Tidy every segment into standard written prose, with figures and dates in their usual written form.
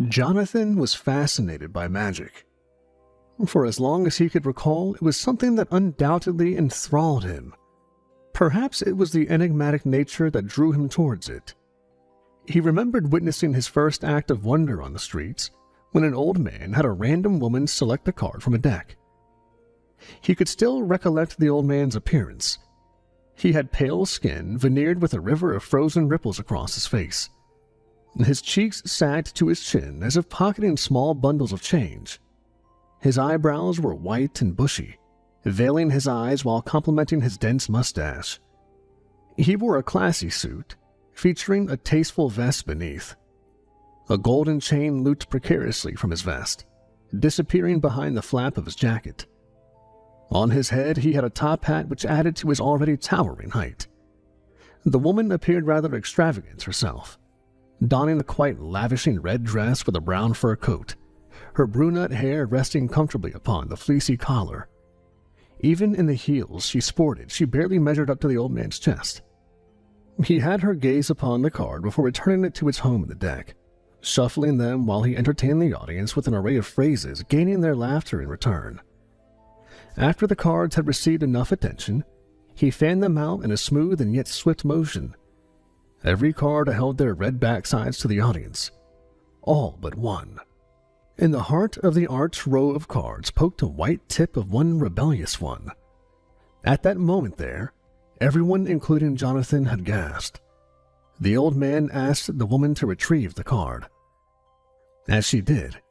Jonathan was fascinated by magic. For as long as he could recall, it was something that undoubtedly enthralled him. Perhaps it was the enigmatic nature that drew him towards it. He remembered witnessing his first act of wonder on the streets when an old man had a random woman select a card from a deck. He could still recollect the old man's appearance. He had pale skin veneered with a river of frozen ripples across his face. His cheeks sagged to his chin as if pocketing small bundles of change. His eyebrows were white and bushy, veiling his eyes while complementing his dense mustache. He wore a classy suit, featuring a tasteful vest beneath. A golden chain looped precariously from his vest, disappearing behind the flap of his jacket. On his head he had a top hat which added to his already towering height. The woman appeared rather extravagant herself, donning a quite lavishing red dress with a brown fur coat, her brunette hair resting comfortably upon the fleecy collar. Even in the heels she sported, she barely measured up to the old man's chest. He had her gaze upon the card before returning it to its home in the deck, shuffling them while he entertained the audience with an array of phrases, gaining their laughter in return. After the cards had received enough attention, he fanned them out in a smooth and yet swift motion. Every card held their red backsides to the audience, all but one. In the heart of the arched row of cards poked a white tip of one rebellious one. At that moment there, everyone, including Jonathan, had gasped. The old man asked the woman to retrieve the card. As she did,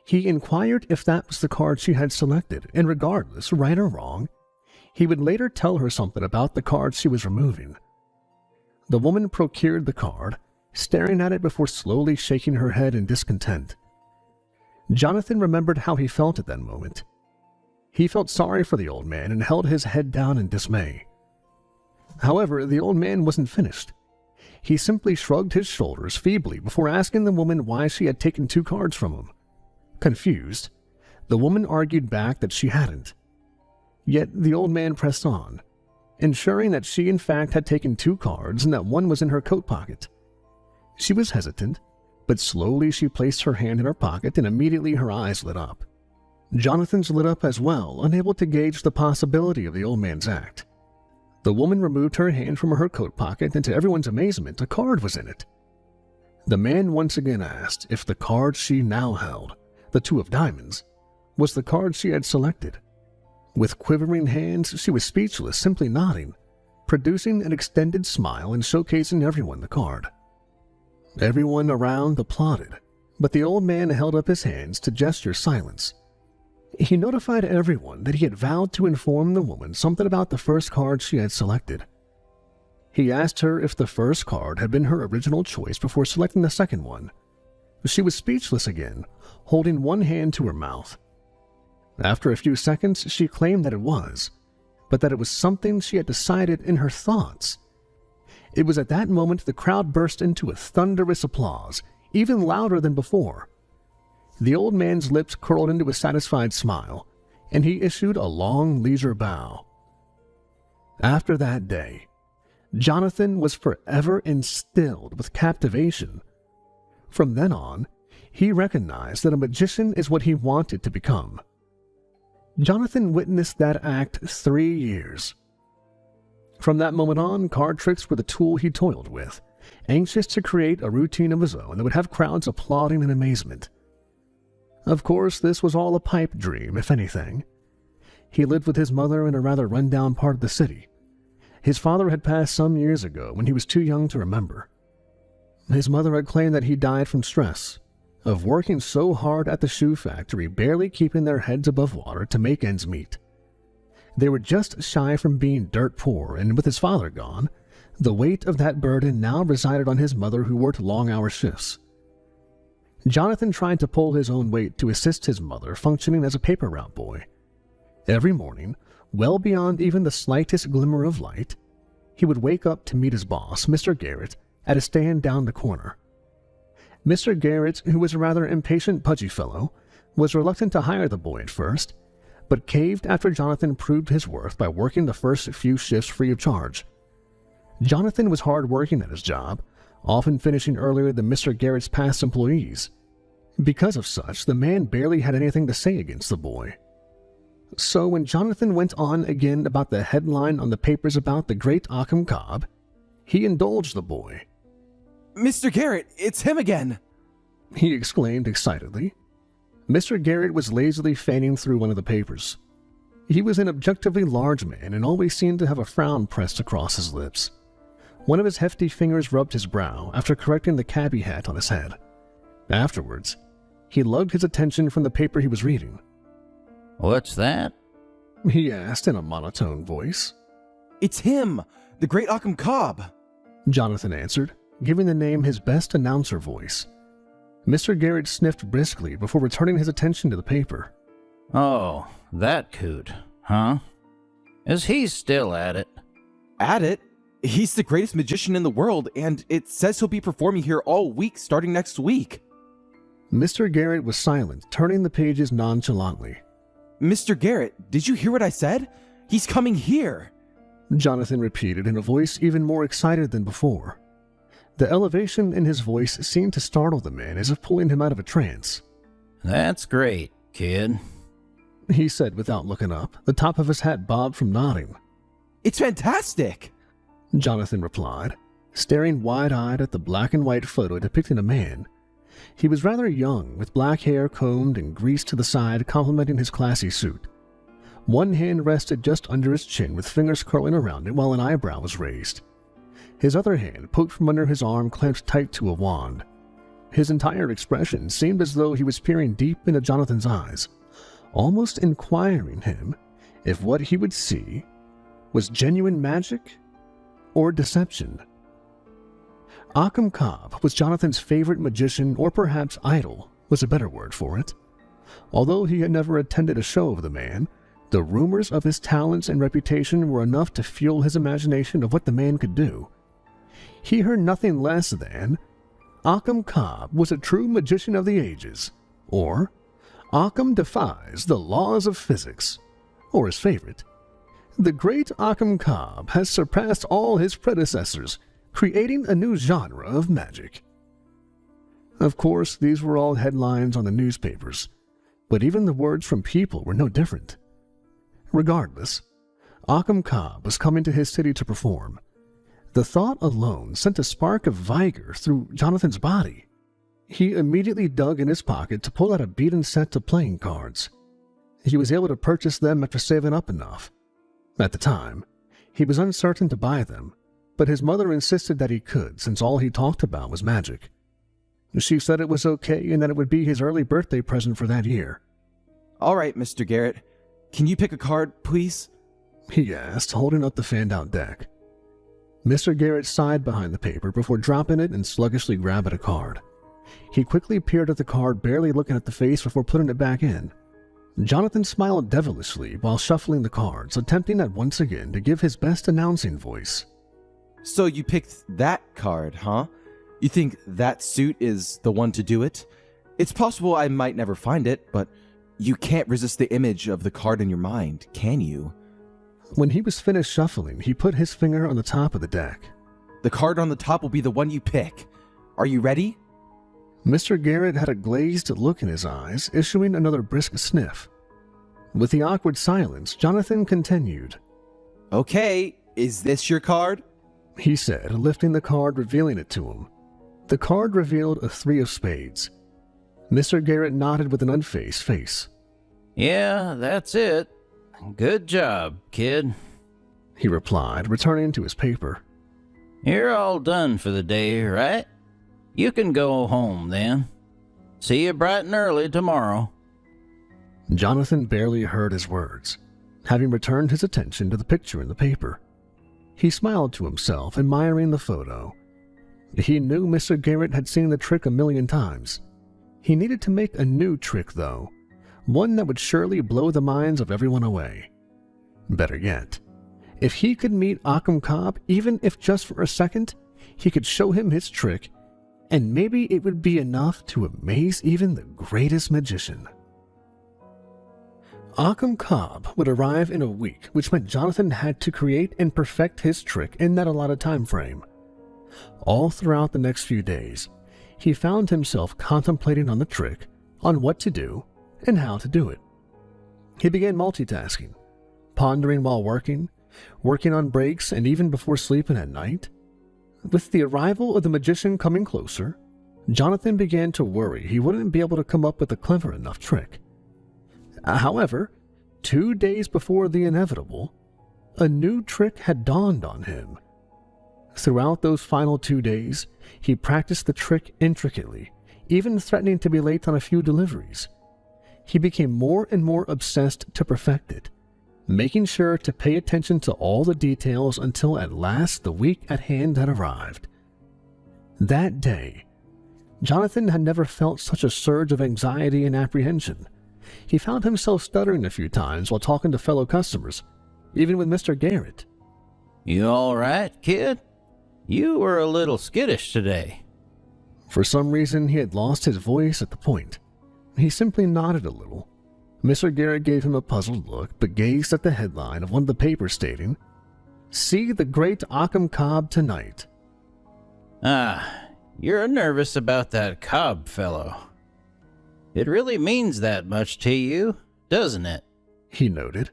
he inquired if that was the card she had selected, and regardless, right or wrong, he would later tell her something about the card she was removing. The woman procured the card, staring at it before slowly shaking her head in discontent. Jonathan remembered how he felt at that moment. He felt sorry for the old man and held his head down in dismay. However, the old man wasn't finished. He simply shrugged his shoulders feebly before asking the woman why she had taken 2 cards from him. Confused, the woman argued back that she hadn't. Yet the old man pressed on, ensuring that she in fact had taken 2 cards and that one was in her coat pocket. She was hesitant, but slowly she placed her hand in her pocket and immediately her eyes lit up. Jonathan's lit up as well, unable to gauge the possibility of the old man's act. The woman removed her hand from her coat pocket, and to everyone's amazement, a card was in it. The man once again asked if the card she now held, the 2 of diamonds, was the card she had selected. With quivering hands, she was speechless, simply nodding, producing an extended smile and showcasing everyone the card. Everyone around applauded, but the old man held up his hands to gesture silence. He notified everyone that he had vowed to inform the woman something about the first card she had selected. He asked her if the first card had been her original choice before selecting the second one. She was speechless again, holding one hand to her mouth. After a few seconds, she claimed that it was, but that it was something she had decided in her thoughts. It was at that moment the crowd burst into a thunderous applause, even louder than before. The old man's lips curled into a satisfied smile, and he issued a long, leisure bow. After that day, Jonathan was forever instilled with captivation. From then on, he recognized that a magician is what he wanted to become. Jonathan witnessed that act 3 years. From that moment on, card tricks were the tool he toiled with, anxious to create a routine of his own that would have crowds applauding in amazement. Of course, this was all a pipe dream, if anything. He lived with his mother in a rather run-down part of the city. His father had passed some years ago when he was too young to remember. His mother had claimed that he died from stress, of working so hard at the shoe factory, barely keeping their heads above water to make ends meet. They were just shy from being dirt poor, and with his father gone, the weight of that burden now resided on his mother, who worked long-hour shifts. Jonathan tried to pull his own weight to assist his mother, functioning as a paper route boy. Every morning, well beyond even the slightest glimmer of light, he would wake up to meet his boss, Mr. Garrett, at a stand down the corner. Mr. Garrett, who was a rather impatient, pudgy fellow, was reluctant to hire the boy at first, but caved after Jonathan proved his worth by working the first few shifts free of charge. Jonathan was hard working at his job, often finishing earlier than Mr. Garrett's past employees. Because of such, the man barely had anything to say against the boy. So when Jonathan went on again about the headline on the papers about the great Occam Cobb, he indulged the boy. Mr. Garrett, it's him again! He exclaimed excitedly. Mr. Garrett was lazily fanning through one of the papers. He was an objectively large man and always seemed to have a frown pressed across his lips. One of his hefty fingers rubbed his brow after correcting the cabbie hat on his head. Afterwards, he lugged his attention from the paper he was reading. "What's that?" he asked in a monotone voice. It's him! The great Occam Cobb! Jonathan answered, giving the name his best announcer voice. Mr. Garrett sniffed briskly before returning his attention to the paper. "Oh, that coot, huh? Is he still at it?" At it? He's the greatest magician in the world, and it says he'll be performing here all week starting next week. Mr. Garrett was silent, turning the pages nonchalantly. Mr. Garrett, did you hear what I said? He's coming here! Jonathan repeated in a voice even more excited than before. The elevation in his voice seemed to startle the man as if pulling him out of a trance. "That's great, kid," he said without looking up, the top of his hat bobbed from nodding. It's fantastic! Jonathan replied, staring wide-eyed at the black and white photo depicting a man. He was rather young, with black hair combed and greased to the side, complementing his classy suit. One hand rested just under his chin with fingers curling around it while an eyebrow was raised. His other hand poked from under his arm, clamped tight to a wand. His entire expression seemed as though he was peering deep into Jonathan's eyes, almost inquiring him if what he would see was genuine magic or deception. Occam Cobb was Jonathan's favorite magician, or perhaps idol was a better word for it. Although he had never attended a show of the man, the rumors of his talents and reputation were enough to fuel his imagination of what the man could do. He heard nothing less than Occam Cobb was a true magician of the ages, or Occam defies the laws of physics, or his favorite, the great Occam Cobb has surpassed all his predecessors, creating a new genre of magic. Of course, these were all headlines on the newspapers, but even the words from people were no different. Regardless, Occam Cobb was coming to his city to perform. The thought alone sent a spark of vigor through Jonathan's body. He immediately dug in his pocket to pull out a beaten set of playing cards. He was able to purchase them after saving up enough. At the time, he was uncertain to buy them, but his mother insisted that he could, since all he talked about was magic. She said it was okay and that it would be his early birthday present for that year. All right, Mr. Garrett. Can you pick a card, please? He asked, holding up the fanned-out deck. Mr. Garrett sighed behind the paper before dropping it and sluggishly grabbing a card. He quickly peered at the card, barely looking at the face before putting it back in. Jonathan smiled devilishly while shuffling the cards, attempting at once again to give his best announcing voice. So you picked that card, huh? You think that suit is the one to do it? It's possible I might never find it, but you can't resist the image of the card in your mind, can you? When he was finished shuffling, he put his finger on the top of the deck. The card on the top will be the one you pick. Are you ready? Mr. Garrett had a glazed look in his eyes, issuing another brisk sniff. With the awkward silence, Jonathan continued. Okay, is this your card? He said, lifting the card, revealing it to him. The card revealed a 3 of spades. Mr. Garrett nodded with an unfazed face. "Yeah, that's it. Good job, kid," he replied, returning to his paper. "You're all done for the day, right? You can go home then. See you bright and early tomorrow." Jonathan barely heard his words, having returned his attention to the picture in the paper. He smiled to himself, admiring the photo. He knew Mr. Garrett had seen the trick a million times. He needed to make a new trick, though, one that would surely blow the minds of everyone away. Better yet, if he could meet Occam Cobb, even if just for a second, he could show him his trick, and maybe it would be enough to amaze even the greatest magician. Occam Cobb would arrive in a week, which meant Jonathan had to create and perfect his trick in that allotted time frame. All throughout the next few days, he found himself contemplating on the trick, on what to do, and how to do it. He began multitasking, pondering while working on breaks, and even before sleeping at night. With the arrival of the magician coming closer, Jonathan began to worry he wouldn't be able to come up with a clever enough trick. However, 2 days before the inevitable, a new trick had dawned on him. Throughout those final 2 days, he practiced the trick intricately, even threatening to be late on a few deliveries. He became more and more obsessed to perfect it, making sure to pay attention to all the details until at last the week at hand had arrived. That day, Jonathan had never felt such a surge of anxiety and apprehension. He found himself stuttering a few times while talking to fellow customers, even with Mr. Garrett. You all right, kid? You were a little skittish today. For some reason, he had lost his voice at the point. He simply nodded a little. Mr. Garrett gave him a puzzled look, but gazed at the headline of one of the papers stating, "See the Great Occam Cobb tonight." You're nervous about that Cobb fellow. It really means that much to you, doesn't it? He noted,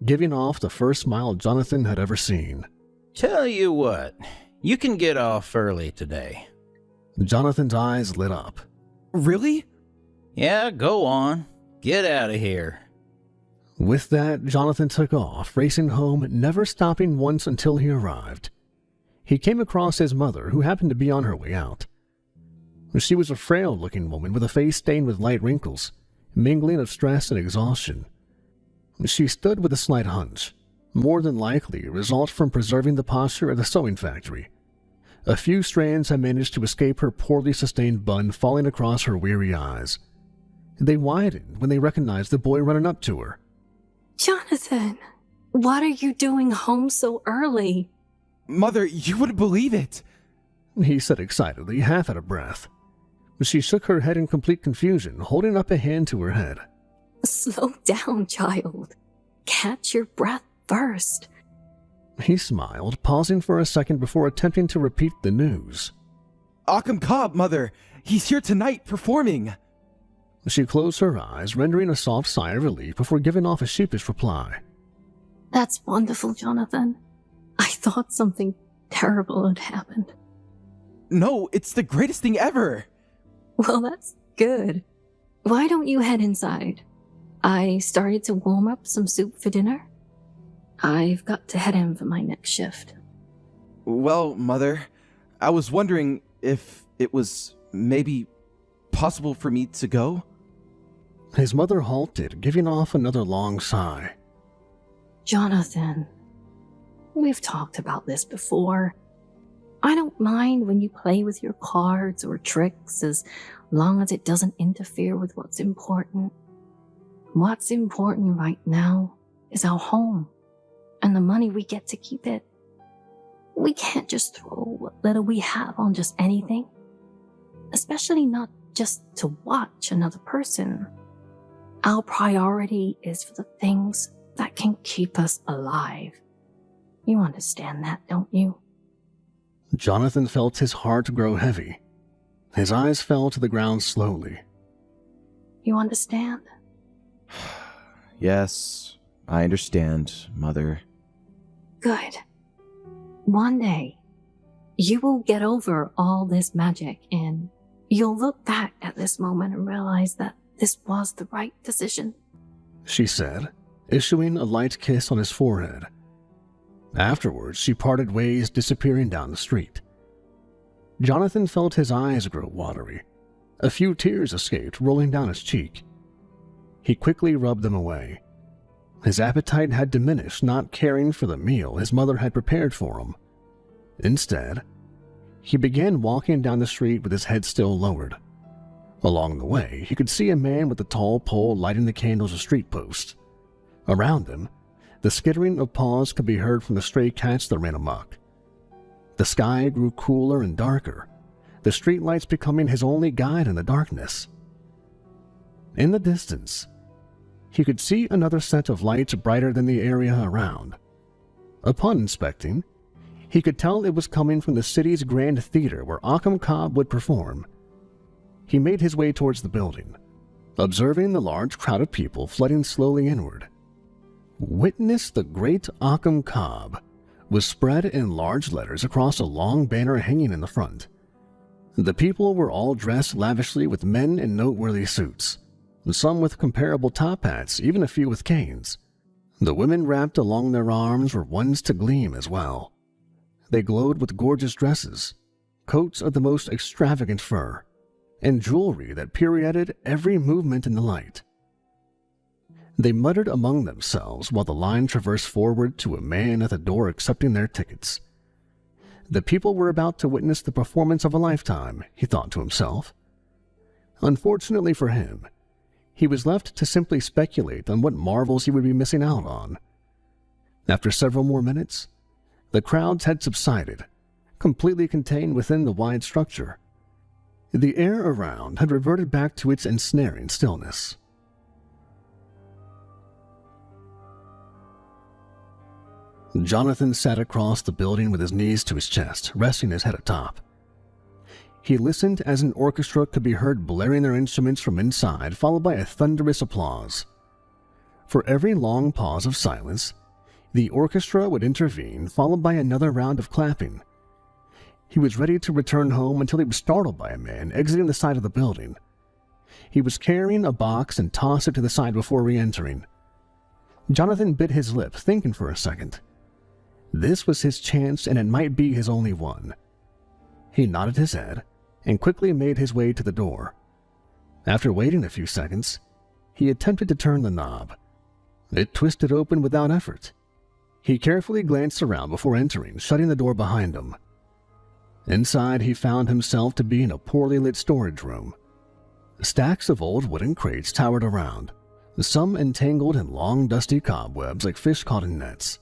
giving off the first smile Jonathan had ever seen. Tell you what, you can get off early today. Jonathan's eyes lit up. Really? Yeah, go on. Get out of here. With that, Jonathan took off, racing home, never stopping once until he arrived. He came across his mother, who happened to be on her way out. She was a frail-looking woman with a face stained with light wrinkles, mingling of stress and exhaustion. She stood with a slight hunch, more than likely a result from preserving the posture at the sewing factory. A few strands had managed to escape her poorly sustained bun falling across her weary eyes. They widened when they recognized the boy running up to her. Jonathan, what are you doing home so early? Mother, you wouldn't believe it. He said excitedly, half out of breath. She shook her head in complete confusion, holding up a hand to her head. Slow down, child. Catch your breath first. He smiled, pausing for a second before attempting to repeat the news. Occam Cobb, Mother. He's here tonight performing. She closed her eyes, rendering a soft sigh of relief before giving off a sheepish reply. That's wonderful, Jonathan. I thought something terrible had happened. No, it's the greatest thing ever. Well, that's good. Why don't you head inside? I started to warm up some soup for dinner. I've got to head in for my next shift. Well, Mother, I was wondering if it was maybe possible for me to go? His mother halted, giving off another long sigh. Jonathan, we've talked about this before. I don't mind when you play with your cards or tricks as long as it doesn't interfere with what's important. What's important right now is our home and the money we get to keep it. We can't just throw what little we have on just anything, especially not just to watch another person. Our priority is for the things that can keep us alive. You understand that, don't you? Jonathan felt his heart grow heavy. His eyes fell to the ground slowly. You understand? Yes, I understand, Mother. Good. One day, you will get over all this magic and you'll look back at this moment and realize that this was the right decision. She said, issuing a light kiss on his forehead. Afterwards, she parted ways, disappearing down the street. Jonathan felt his eyes grow watery. A few tears escaped, rolling down his cheek. He quickly rubbed them away. His appetite had diminished, not caring for the meal his mother had prepared for him. Instead, he began walking down the street with his head still lowered. Along the way, he could see a man with a tall pole lighting the candles of street posts. Around him, the skittering of paws could be heard from the stray cats that ran amok. The sky grew cooler and darker, the streetlights becoming his only guide in the darkness. In the distance, he could see another set of lights brighter than the area around. Upon inspecting, he could tell it was coming from the city's grand theater where Occam Cobb would perform. he made his way towards the building, observing the large crowd of people flooding slowly inward. "Witness the Great Occam Cob" was spread in large letters across a long banner hanging in the front. The people were all dressed lavishly, with men in noteworthy suits, some with comparable top hats, even a few with canes. The women wrapped along their arms were ones to gleam as well. They glowed with gorgeous dresses, coats of the most extravagant fur, and jewelry that pirouetted every movement in the light. They muttered among themselves while the line traversed forward to a man at the door accepting their tickets. The people were about to witness the performance of a lifetime, he thought to himself. Unfortunately for him, he was left to simply speculate on what marvels he would be missing out on. After several more minutes, the crowds had subsided, completely contained within the wide structure. The air around had reverted back to its ensnaring stillness. Jonathan sat across the building with his knees to his chest, resting his head atop. He listened as an orchestra could be heard blaring their instruments from inside, followed by a thunderous applause. For every long pause of silence, the orchestra would intervene, followed by another round of clapping. He was ready to return home until he was startled by a man exiting the side of the building. He was carrying a box and tossed it to the side before re-entering. Jonathan bit his lip, thinking for a second. This was his chance, and it might be his only one. He nodded his head and quickly made his way to the door. After waiting a few seconds, he attempted to turn the knob. It twisted open without effort. He carefully glanced around before entering, shutting the door behind him. Inside, he found himself to be in a poorly lit storage room. Stacks of old wooden crates towered around, some entangled in long, dusty cobwebs like fish caught in nets.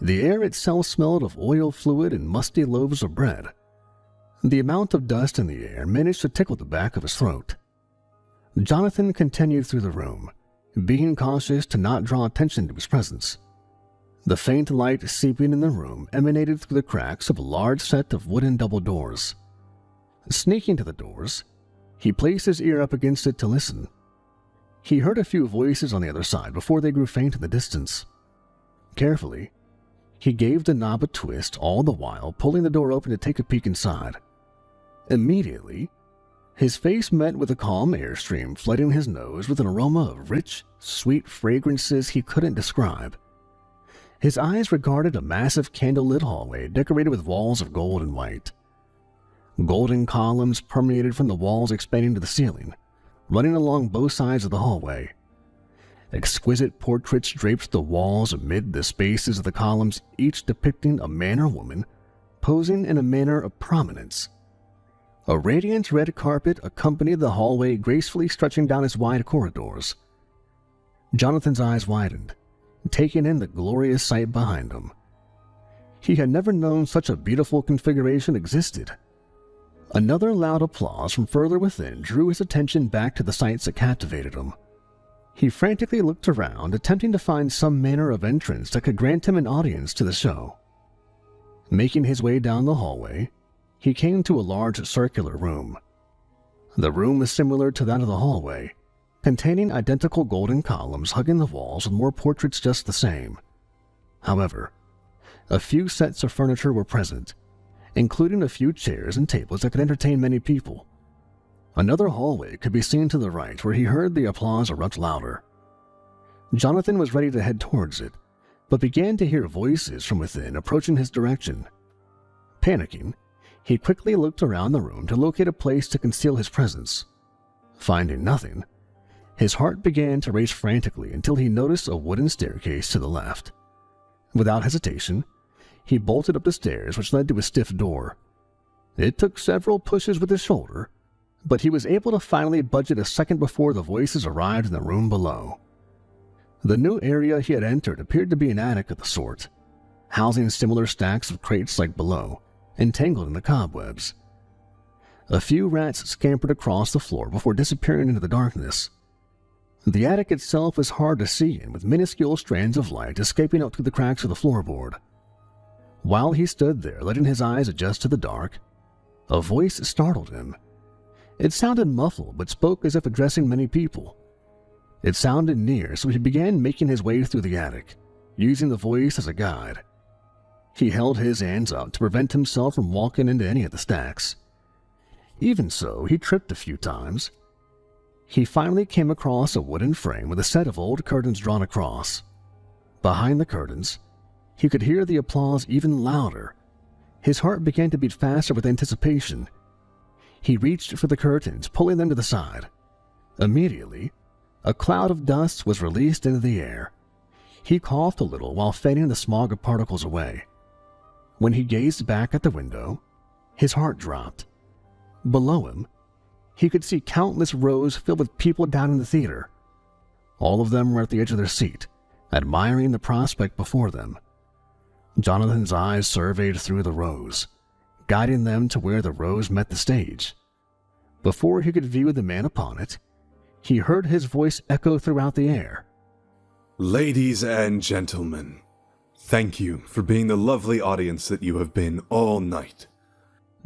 The air itself smelled of oil fluid and musty loaves of bread. The amount of dust in the air managed to tickle the back of his throat. Jonathan continued through the room, being cautious to not draw attention to his presence. The faint light seeping in the room emanated through the cracks of a large set of wooden double doors. Sneaking to the doors, he placed his ear up against it to listen. He heard a few voices on the other side before they grew faint in the distance. Carefully, he gave the knob a twist, all the while pulling the door open to take a peek inside. Immediately, his face met with a calm airstream flooding his nose with an aroma of rich, sweet fragrances he couldn't describe. His eyes regarded a massive candlelit hallway decorated with walls of gold and white. Golden columns permeated from the walls expanding to the ceiling, running along both sides of the hallway. Exquisite portraits draped the walls amid the spaces of the columns, each depicting a man or woman posing in a manner of prominence. A radiant red carpet accompanied the hallway, gracefully stretching down its wide corridors. Jonathan's eyes widened, taking in the glorious sight behind him. He had never known such a beautiful configuration existed. Another loud applause from further within drew his attention back to the sights that captivated him. He frantically looked around, attempting to find some manner of entrance that could grant him an audience to the show. Making his way down the hallway, he came to a large circular room. The room was similar to that of the hallway, containing identical golden columns hugging the walls with more portraits just the same. However, a few sets of furniture were present, including a few chairs and tables that could entertain many people. Another hallway could be seen to the right, where he heard the applause erupt louder. Jonathan was ready to head towards it, but began to hear voices from within approaching his direction. Panicking, he quickly looked around the room to locate a place to conceal his presence. Finding nothing, his heart began to race frantically until he noticed a wooden staircase to the left. Without hesitation, he bolted up the stairs, which led to a stiff door. It took several pushes with his shoulder, but he was able to finally budge it a second before the voices arrived in the room below. The new area he had entered appeared to be an attic of the sort, housing similar stacks of crates like below, entangled in the cobwebs. A few rats scampered across the floor before disappearing into the darkness. The attic itself was hard to see in, with minuscule strands of light escaping out through the cracks of the floorboard. While he stood there, letting his eyes adjust to the dark, a voice startled him. It sounded muffled, but spoke as if addressing many people. It sounded near, so he began making his way through the attic, using the voice as a guide. He held his hands up to prevent himself from walking into any of the stacks. Even so, he tripped a few times. He finally came across a wooden frame with a set of old curtains drawn across. Behind the curtains, he could hear the applause even louder. His heart began to beat faster with anticipation. He reached for the curtains, pulling them to the side. Immediately, a cloud of dust was released into the air. He coughed a little while fanning the smog of particles away. When he gazed back at the window, his heart dropped. Below him, he could see countless rows filled with people down in the theater. All of them were at the edge of their seat, admiring the prospect before them. Jonathan's eyes surveyed through the rows, guiding them to where the rows met the stage. Before he could view the man upon it, he heard his voice echo throughout the air. Ladies and gentlemen, thank you for being the lovely audience that you have been all night.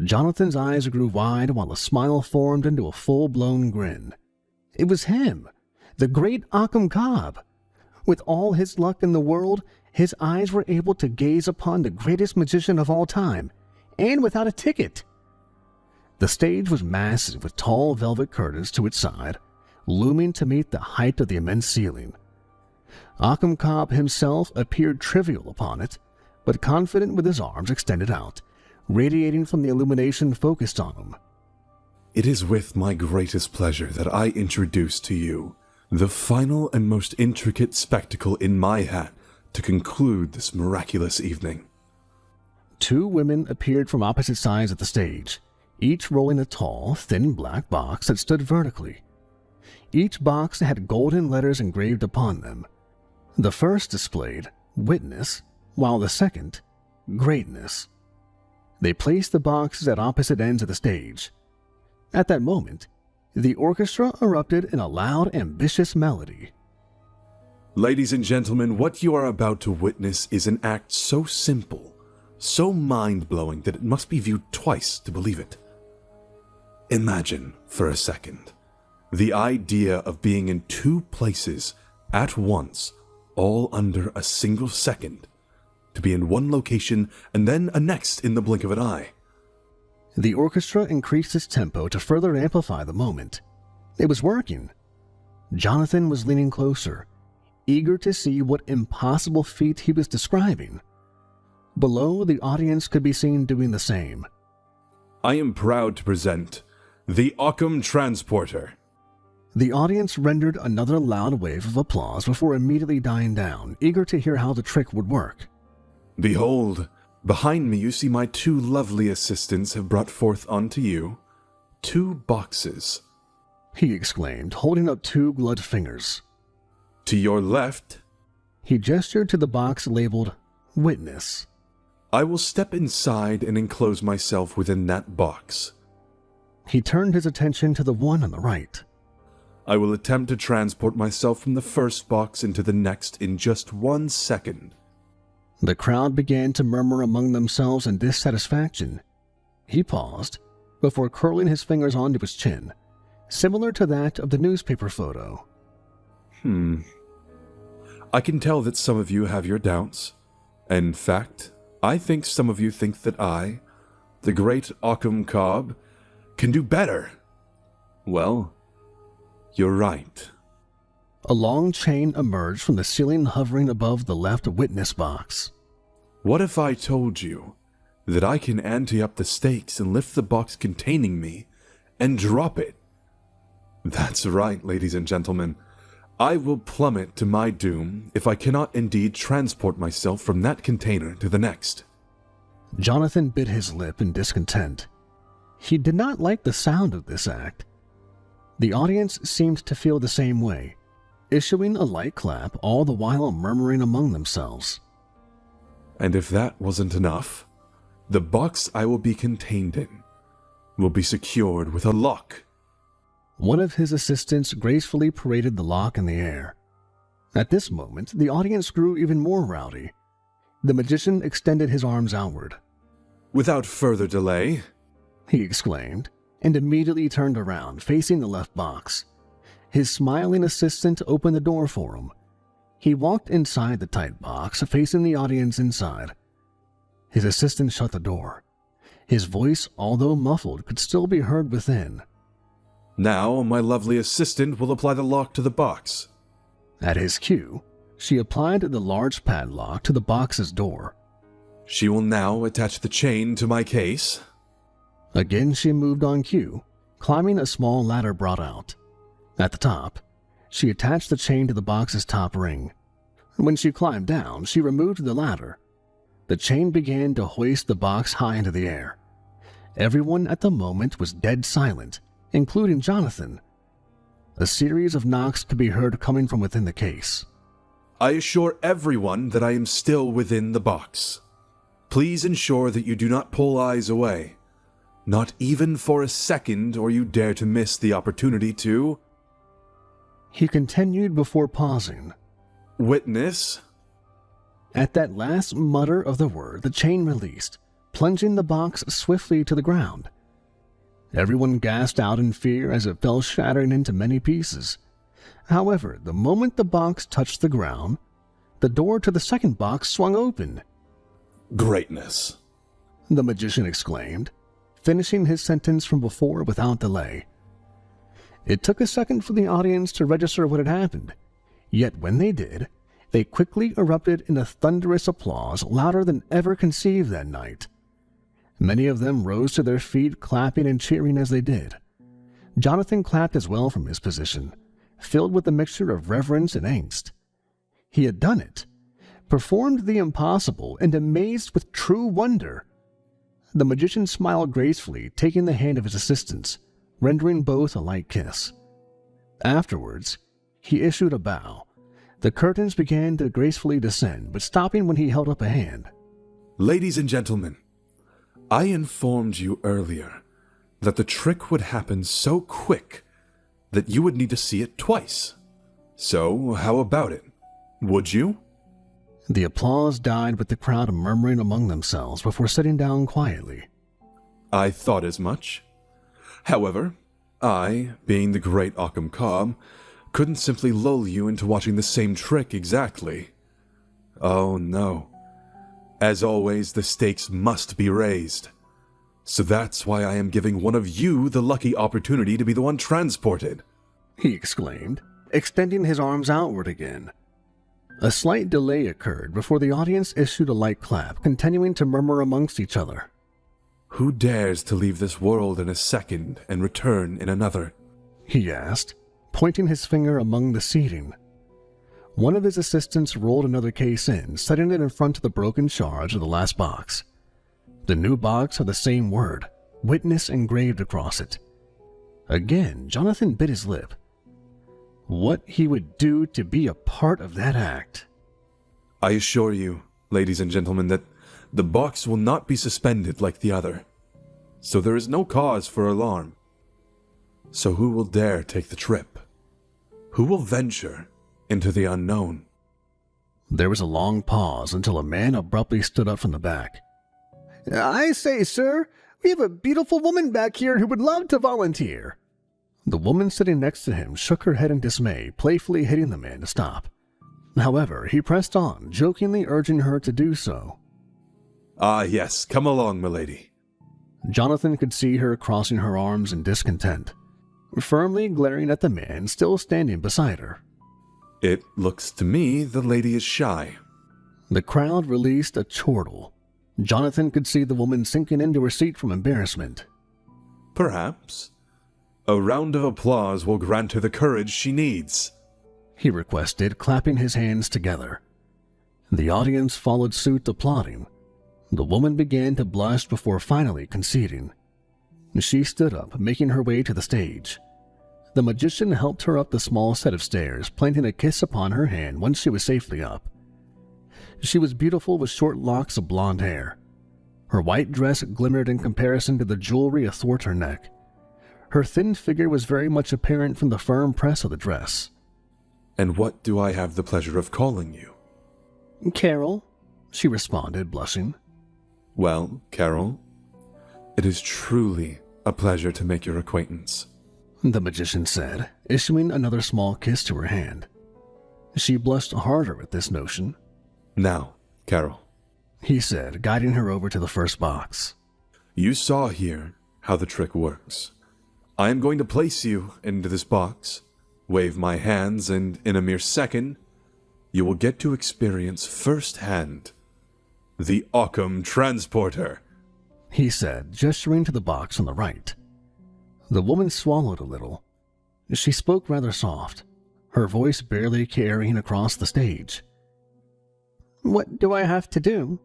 Jonathan's eyes grew wide while a smile formed into a full-blown grin. It was him, the great Occam Cobb. With all his luck in the world, his eyes were able to gaze upon the greatest magician of all time, and without a ticket. The stage was massive with tall velvet curtains to its side, looming to meet the height of the immense ceiling. Occam Cobb himself appeared trivial upon it, but confident with his arms extended out, radiating from the illumination focused on him. It is with my greatest pleasure that I introduce to you the final and most intricate spectacle in my hat to conclude this miraculous evening. Two women appeared from opposite sides of the stage, each rolling a tall, thin black box that stood vertically. Each box had golden letters engraved upon them. The first displayed witness, while the second, greatness. They placed the boxes at opposite ends of the stage. At that moment, the orchestra erupted in a loud, ambitious melody. Ladies and gentlemen, what you are about to witness is an act so simple, so mind-blowing that it must be viewed twice to believe it. Imagine, for a second, the idea of being in two places at once, all under a single second, to be in one location and then a next in the blink of an eye. The orchestra increased its tempo to further amplify the moment. It was working. Jonathan was leaning closer, eager to see what impossible feat he was describing. Below, the audience could be seen doing the same. I am proud to present the Occam Transporter. The audience rendered another loud wave of applause before immediately dying down, eager to hear how the trick would work. Behold, behind me you see my two lovely assistants have brought forth unto you 2 boxes. He exclaimed, holding up 2 gloved fingers. To your left, He gestured to the box labeled Witness. I will step inside and enclose myself within that box. He turned his attention to the one on the right. I will attempt to transport myself from the first box into the next in just 1 second. The crowd began to murmur among themselves in dissatisfaction. He paused before curling his fingers onto his chin, similar to that of the newspaper photo. I can tell that some of you have your doubts. In fact, I think some of you think that I, the great Occam Cobb, can do better. Well, you're right. A long chain emerged from the ceiling hovering above the left witness box. What if I told you that I can ante up the stakes and lift the box containing me and drop it? That's right, ladies and gentlemen. I will plummet to my doom if I cannot indeed transport myself from that container to the next. Jonathan bit his lip in discontent. He did not like the sound of this act. The audience seemed to feel the same way, issuing a light clap, all the while murmuring among themselves. And if that wasn't enough, the box I will be contained in will be secured with a lock. One of his assistants gracefully paraded the lock in the air. At this moment, the audience grew even more rowdy. The magician extended his arms outward. Without further delay, He exclaimed, and immediately turned around, facing the left box. His smiling assistant opened the door for him. He walked inside the tight box, facing the audience inside. His assistant shut the door. His voice, although muffled, could still be heard within. Now, my lovely assistant will apply the lock to the box. At his cue, she applied the large padlock to the box's door. She will now attach the chain to my case. Again, she moved on cue, climbing a small ladder brought out. At the top, she attached the chain to the box's top ring. When she climbed down, she removed the ladder. The chain began to hoist the box high into the air. Everyone at the moment was dead silent, including Jonathan. A series of knocks could be heard coming from within the case. I assure everyone that I am still within the box. Please ensure that you do not pull eyes away. Not even for a second, or you dare to miss the opportunity to... He continued before pausing. Witness. At that last mutter of the word, the chain released, plunging the box swiftly to the ground. Everyone gasped out in fear as it fell shattering into many pieces. However, the moment the box touched the ground, the door to the second box swung open. Greatness, the magician exclaimed, finishing his sentence from before without delay. It took a second for the audience to register what had happened, yet when they did, they quickly erupted in a thunderous applause louder than ever conceived that night. Many of them rose to their feet, clapping and cheering as they did. Jonathan clapped as well from his position, filled with a mixture of reverence and angst. He had done it, performed the impossible, and amazed with true wonder. The magician smiled gracefully, taking the hand of his assistants, rendering both a light kiss. Afterwards, he issued a bow. The curtains began to gracefully descend, but stopping when he held up a hand. Ladies and gentlemen, I informed you earlier that the trick would happen so quick that you would need to see it twice. So, how about it? Would you? The applause died with the crowd murmuring among themselves before sitting down quietly. I thought as much. However, I, being the great Occam Cobb, couldn't simply lull you into watching the same trick exactly. Oh no. As always, the stakes must be raised. So that's why I am giving one of you the lucky opportunity to be the one transported, he exclaimed, extending his arms outward again. A slight delay occurred before the audience issued a light clap, continuing to murmur amongst each other. Who dares to leave this world in a second and return in another? He asked, pointing his finger among the seating. One of his assistants rolled another case in, setting it in front of the broken shards of the last box. The new box had the same word, witness, engraved across it. Again, Jonathan bit his lip. What he would do to be a part of that act. I assure you, ladies and gentlemen, that the box will not be suspended like the other. So there is no cause for alarm. So who will dare take the trip? Who will venture into the unknown? There was a long pause until a man abruptly stood up from the back. I say, sir, we have a beautiful woman back here who would love to volunteer. The woman sitting next to him shook her head in dismay, playfully hitting the man to stop. However, he pressed on, jokingly urging her to do so. Ah, yes, come along, milady. Jonathan could see her crossing her arms in discontent, firmly glaring at the man still standing beside her. It looks to me the lady is shy. The crowd released a chortle. Jonathan could see the woman sinking into her seat from embarrassment. Perhaps. A round of applause will grant her the courage she needs, he requested, clapping his hands together. The audience followed suit, applauding. The woman began to blush before finally conceding. She stood up, making her way to the stage. The magician helped her up the small set of stairs, planting a kiss upon her hand once she was safely up. She was beautiful with short locks of blonde hair. Her white dress glimmered in comparison to the jewelry athwart her neck. Her thin figure was very much apparent from the firm press of the dress. And what do I have the pleasure of calling you? Carol, she responded, blushing. Well, Carol, it is truly A pleasure to make your acquaintance, the magician said, issuing another small kiss to her hand. She blushed harder at this notion. Now, Carol, he said, guiding her over to the first box. You saw here how the trick works. I am going to place you into this box, wave my hands, and in a mere second, you will get to experience firsthand the Occam Transporter, he said, gesturing to the box on the right. The woman swallowed a little. She spoke rather soft, her voice barely carrying across the stage. What do I have to do?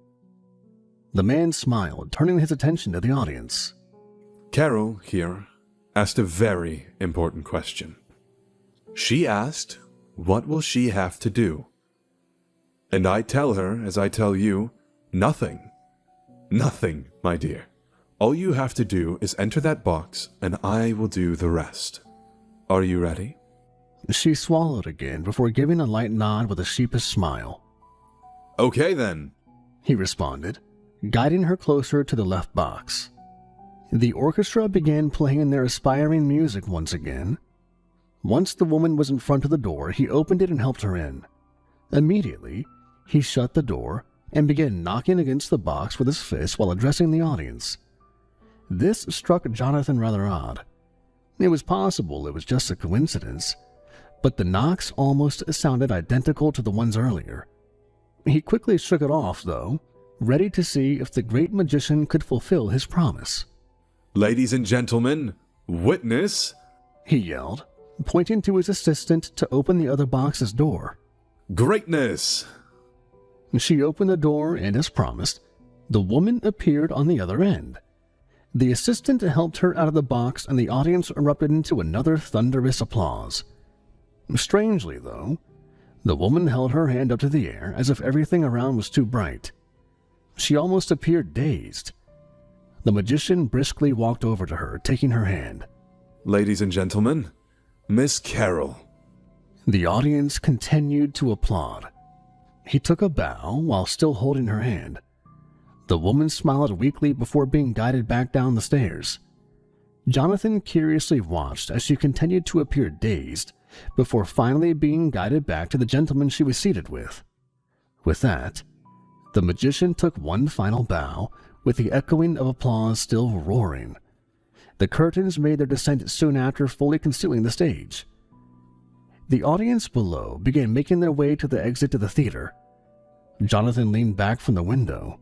The man smiled, turning his attention to the audience. Carol, here, asked a very important question. She asked, what will she have to do? And I tell her, as I tell you, nothing. Nothing, my dear. All you have to do is enter that box, and I will do the rest. Are you ready? She swallowed again before giving a light nod with a sheepish smile. Okay, then, he responded, guiding her closer to the left box. The orchestra began playing their aspiring music once again. Once the woman was in front of the door, he opened it and helped her in. Immediately, he shut the door and began knocking against the box with his fist while addressing the audience. This struck Jonathan rather odd. It was possible it was just a coincidence, but the knocks almost sounded identical to the ones earlier. He quickly shook it off, though, ready to see if the great magician could fulfill his promise. Ladies and gentlemen, witness, he yelled, pointing to his assistant to open the other box's door. Greatness! She opened the door, and as promised, the woman appeared on the other end. The assistant helped her out of the box, and the audience erupted into another thunderous applause. Strangely, though, the woman held her hand up to the air as if everything around was too bright. She almost appeared dazed. The magician briskly walked over to her, taking her hand. Ladies and gentlemen, Miss Carol. The audience continued to applaud. He took a bow while still holding her hand. The woman smiled weakly before being guided back down the stairs. Jonathan curiously watched as she continued to appear dazed before finally being guided back to the gentleman she was seated with. With that, the magician took one final bow, with the echoing of applause still roaring. The curtains made their descent soon after, fully concealing the stage. The audience below began making their way to the exit to the theater. Jonathan leaned back from the window,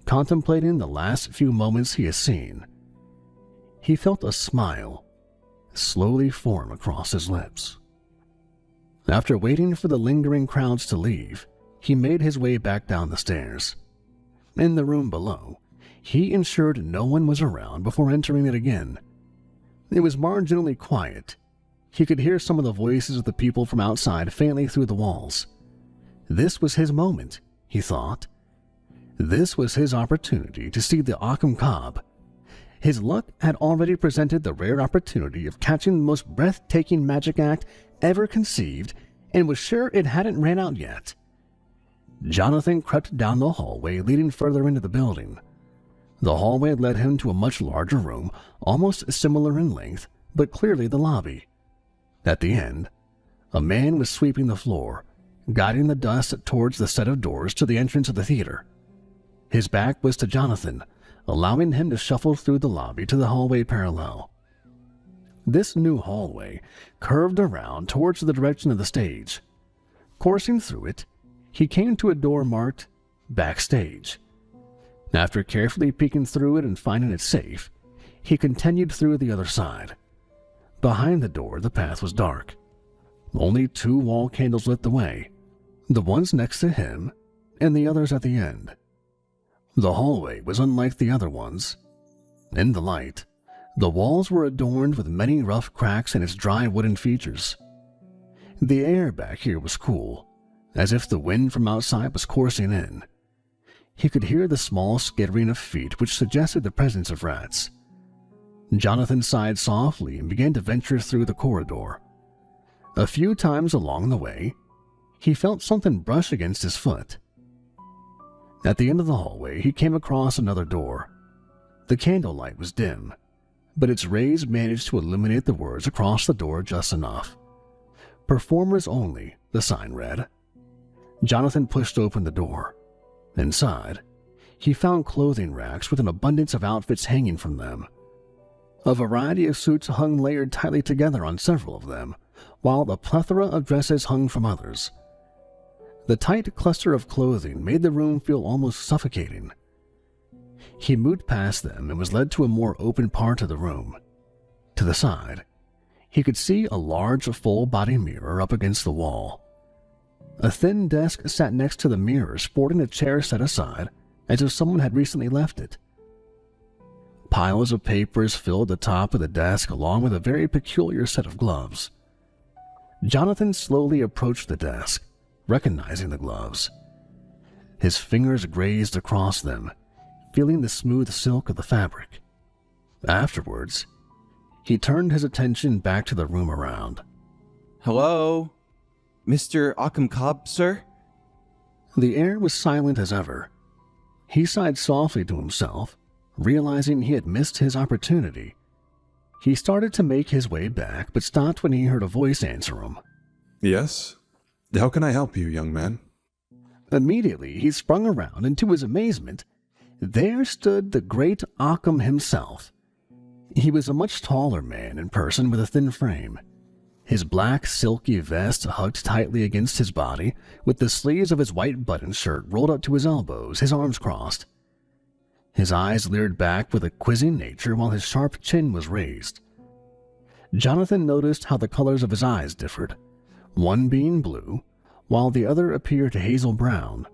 contemplating the last few moments he has seen. He felt a smile slowly form across his lips. After waiting for the lingering crowds to leave, he made his way back down the stairs. In the room below, he ensured no one was around before entering it again. It was marginally quiet. He could hear some of the voices of the people from outside faintly through the walls. This was his moment, he thought. This was his opportunity to see the Occam Cobb. His luck had already presented the rare opportunity of catching the most breathtaking magic act ever conceived, and was sure it hadn't ran out yet. Jonathan crept down the hallway leading further into the building. The hallway led him to a much larger room, almost similar in length, but clearly the lobby. At the end, a man was sweeping the floor, guiding the dust towards the set of doors to the entrance of the theater. His back was to Jonathan, allowing him to shuffle through the lobby to the hallway parallel. This new hallway curved around towards the direction of the stage. Coursing through it, he came to a door marked Backstage. After carefully peeking through it and finding it safe, he continued through the other side. Behind the door, the path was dark. Only 2 wall candles lit the way, the ones next to him and the others at the end. The hallway was unlike the other ones. In the light, the walls were adorned with many rough cracks in its dry wooden features. The air back here was cool, as if the wind from outside was coursing in. He could hear the small skittering of feet which suggested the presence of rats. Jonathan sighed softly and began to venture through the corridor. A few times along the way, he felt something brush against his foot. At the end of the hallway, he came across another door. The candlelight was dim, but its rays managed to illuminate the words across the door just enough. "Performers only," the sign read. Jonathan pushed open the door. Inside, he found clothing racks with an abundance of outfits hanging from them. A variety of suits hung layered tightly together on several of them, while a plethora of dresses hung from others. The tight cluster of clothing made the room feel almost suffocating. He moved past them and was led to a more open part of the room. To the side, he could see a large full-body mirror up against the wall. A thin desk sat next to the mirror, sporting a chair set aside as if someone had recently left it. Piles of papers filled the top of the desk along with a very peculiar set of gloves. Jonathan slowly approached the desk, recognizing the gloves. His fingers grazed across them, feeling the smooth silk of the fabric. Afterwards, he turned his attention back to the room around. Hello? Mr. Occam Cobb, sir? The air was silent as ever. He sighed softly to himself, realizing he had missed his opportunity. He started to make his way back, but stopped when he heard a voice answer him. Yes? How can I help you, young man? Immediately, he sprung around, and to his amazement, there stood the great Occam himself. He was a much taller man in person with a thin frame. His black, silky vest hugged tightly against his body, with the sleeves of his white button shirt rolled up to his elbows, his arms crossed. His eyes leered back with a quizzing nature while his sharp chin was raised. Jonathan noticed how the colors of his eyes differed, one being blue, while the other appeared hazel brown.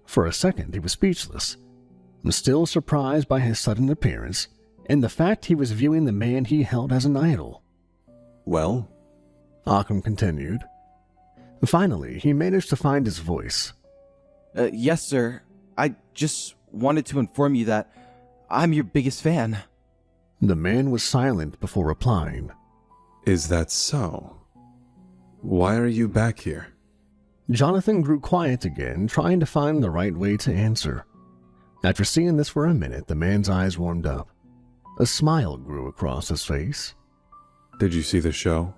For a second he was speechless, still surprised by his sudden appearance and the fact he was viewing the man he held as an idol. Well? Occam continued. Finally, he managed to find his voice. Yes, sir. I just wanted to inform you that I'm your biggest fan. The man was silent before replying. Is that so? Why are you back here? Jonathan grew quiet again, trying to find the right way to answer. After seeing this for a minute, the man's eyes warmed up. A smile grew across his face. Did you see the show?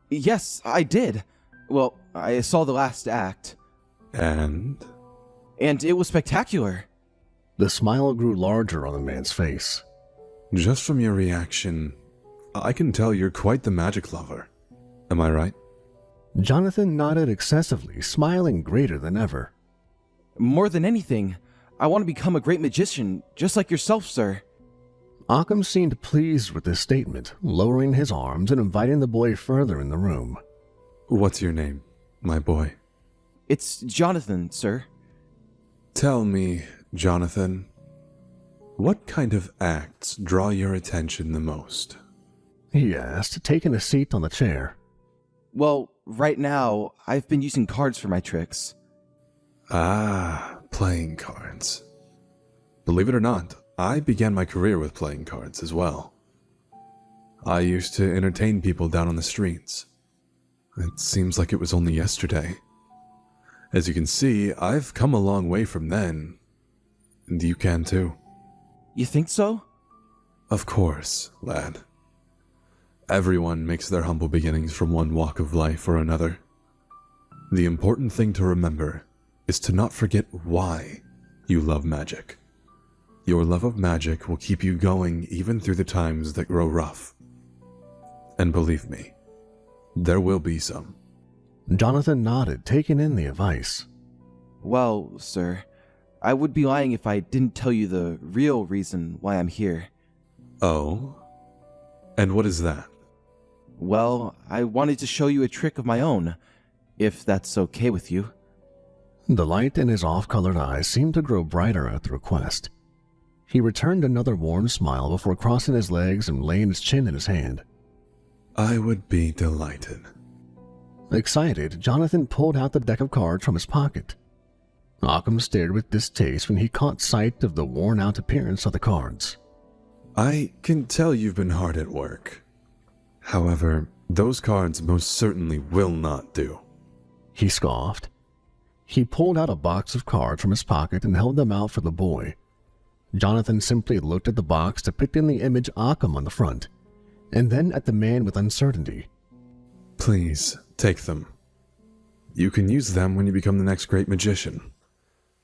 Yes, I did. Well, I saw the last act. And it was spectacular. The smile grew larger on the man's face. just from your reaction, I can tell you're quite the magic lover. Am I right? Jonathan nodded excessively, smiling greater than ever. More than anything, I want to become a great magician, just like yourself, sir. Occam seemed pleased with this statement, lowering his arms and inviting the boy further in the room. What's your name, my boy? It's Jonathan, sir. Tell me, Jonathan, what kind of acts draw your attention the most? He asked, taking a seat on the chair. Well, right now, I've been using cards for my tricks. Ah, playing cards. Believe it or not, I began my career with playing cards as well. I used to entertain people down on the streets. It seems like it was only yesterday. As you can see, I've come a long way from then. And you can too. You think so? Of course, lad. Everyone makes their humble beginnings from one walk of life or another. The important thing to remember is to not forget why you love magic. Your love of magic will keep you going even through the times that grow rough. And believe me, there will be some. Jonathan nodded, taking in the advice. Well, sir, I would be lying if I didn't tell you the real reason why I'm here. Oh? And what is that? Well, I wanted to show you a trick of my own, if that's okay with you. The light in his off-colored eyes seemed to grow brighter at the request. He returned another worn smile before crossing his legs and laying his chin in his hand. I would be delighted. Excited, Jonathan pulled out the deck of cards from his pocket. Occam stared with distaste when he caught sight of the worn-out appearance of the cards. I can tell you've been hard at work. However, those cards most certainly will not do. He scoffed. He pulled out a box of cards from his pocket and held them out for the boy. Jonathan simply looked at the box depicting the image Occam on the front, and then at the man with uncertainty. Please, take them. You can use them when you become the next great magician.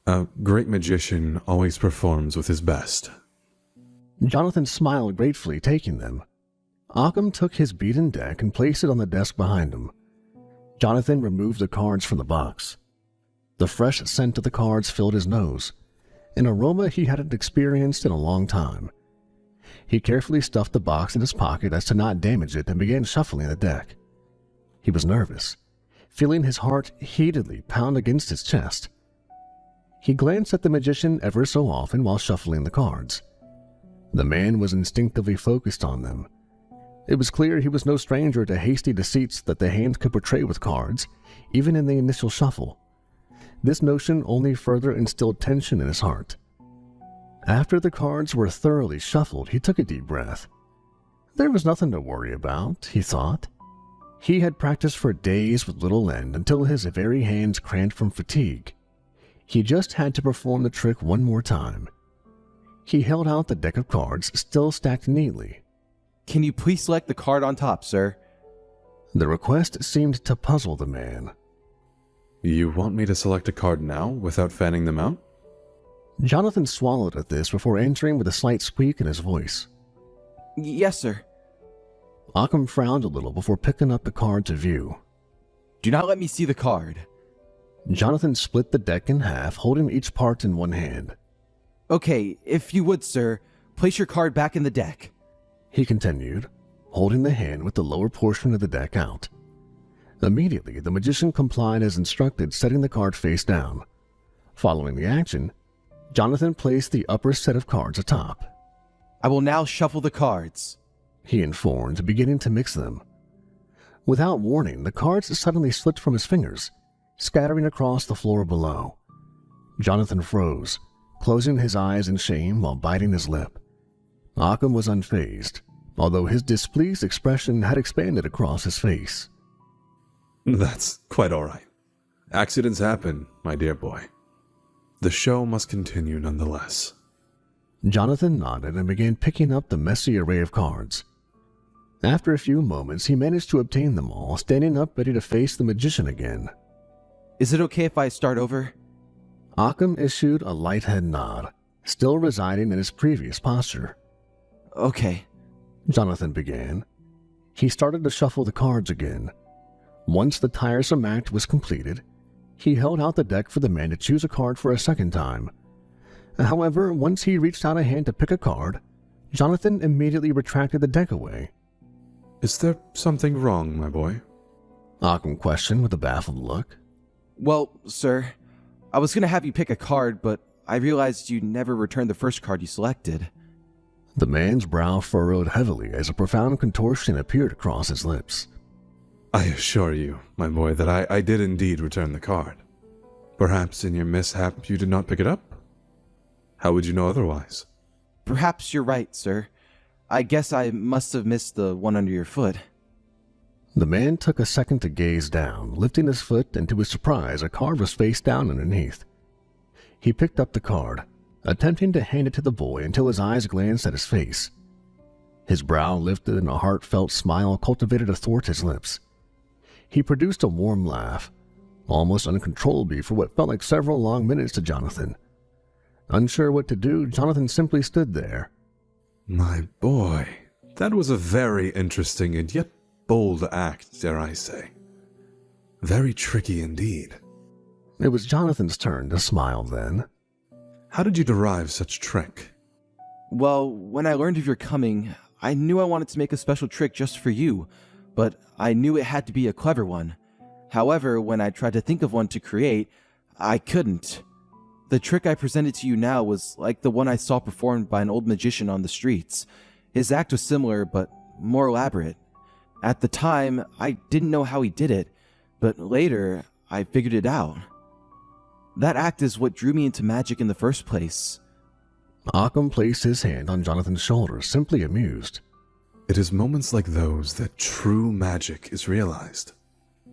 A great magician always performs with his best. Jonathan smiled gratefully, taking them. Occam took his beaten deck and placed it on the desk behind him. Jonathan removed the cards from the box. The fresh scent of the cards filled his nose, an aroma he hadn't experienced in a long time. He carefully stuffed the box in his pocket as to not damage it and began shuffling the deck. He was nervous, feeling his heart heatedly pound against his chest. He glanced at the magician ever so often while shuffling the cards. The man was instinctively focused on them. It was clear he was no stranger to hasty deceits that the hand could portray with cards, even in the initial shuffle. This notion only further instilled tension in his heart. After the cards were thoroughly shuffled, he took a deep breath. There was nothing to worry about, he thought. He had practiced for days with little end until his very hands cramped from fatigue. He just had to perform the trick one more time. He held out the deck of cards, still stacked neatly. Can you please select the card on top, sir? The request seemed to puzzle the man. You want me to select a card now, without fanning them out? Jonathan swallowed at this before answering with a slight squeak in his voice. Yes, sir. Occam frowned a little before picking up the card to view. Do not let me see the card. Jonathan split the deck in half, holding each part in one hand. Okay, if you would, sir, place your card back in the deck. He continued, holding the hand with the lower portion of the deck out. Immediately, the magician complied as instructed, setting the card face down. Following the action, Jonathan placed the upper set of cards atop. I will now shuffle the cards, he informed, beginning to mix them. Without warning, the cards suddenly slipped from his fingers, scattering across the floor below. Jonathan froze, closing his eyes in shame while biting his lip. Occam was unfazed, although his displeased expression had expanded across his face. That's quite all right. Accidents happen, my dear boy. The show must continue nonetheless. Jonathan nodded and began picking up the messy array of cards. After a few moments, he managed to obtain them all, standing up ready to face the magician again. Is it okay if I start over? Occam issued a light head nod, still residing in his previous posture. Okay. Jonathan began. He started to shuffle the cards again. Once the tiresome act was completed, he held out the deck for the man to choose a card for a second time. However, once he reached out a hand to pick a card, Jonathan immediately retracted the deck away. Is there something wrong, my boy? Occam questioned with a baffled look. Well, sir, I was going to have you pick a card, but I realized you never returned the first card you selected. The man's brow furrowed heavily as a profound contortion appeared across his lips. I assure you, my boy, that I did indeed return the card. Perhaps in your mishap you did not pick it up? How would you know otherwise? Perhaps you're right, sir. I guess I must have missed the one under your foot. The man took a second to gaze down, lifting his foot, and to his surprise, a card was face down underneath. He picked up the card, attempting to hand it to the boy until his eyes glanced at his face. His brow lifted and a heartfelt smile cultivated athwart his lips. He produced a warm laugh, almost uncontrollably for what felt like several long minutes to Jonathan. Unsure what to do, Jonathan simply stood there. My boy, that was a very interesting and yet bold act, dare I say. Very tricky indeed. It was Jonathan's turn to smile then. How did you derive such trick? Well, when I learned of your coming, I knew I wanted to make a special trick just for you, but I knew it had to be a clever one. However, when I tried to think of one to create, I couldn't. The trick I presented to you now was like the one I saw performed by an old magician on the streets. His act was similar, but more elaborate. At the time, I didn't know how he did it, but later, I figured it out. That act is what drew me into magic in the first place. Occam placed his hand on Jonathan's shoulder, simply amused. It is moments like those that true magic is realized.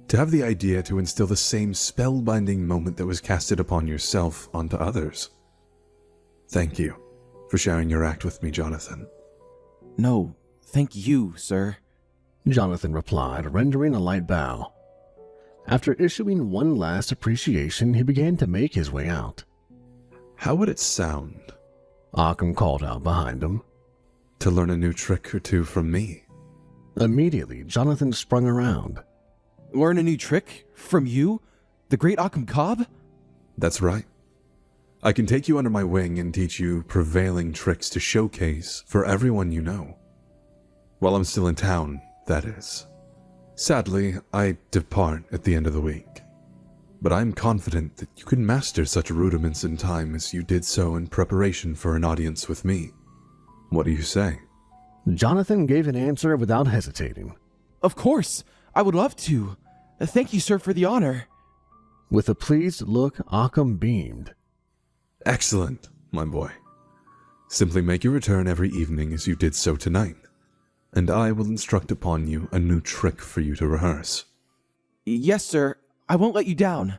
To have the idea to instill the same spellbinding moment that was casted upon yourself onto others. Thank you. for sharing your act with me, Jonathan. No, thank you, sir. Jonathan replied, rendering a light bow. After issuing one last appreciation, he began to make his way out. How would it sound, Occam called out behind him. to learn a new trick or two from me? Immediately, Jonathan sprung around. Learn a new trick? From you? The great Occam Cobb? That's right. I can take you under my wing and teach you prevailing tricks to showcase for everyone you know. While I'm still in town, that is. Sadly, I depart at the end of the week. But I'm confident that you can master such rudiments in time as you did so in preparation for an audience with me. What do you say? Jonathan gave an answer without hesitating. Of course, I would love to. Thank you, sir, for the honor. With a pleased look, Occam beamed. Excellent, my boy. Simply make your return every evening as you did so tonight, and I will instruct upon you a new trick for you to rehearse. Yes, sir. I won't let you down.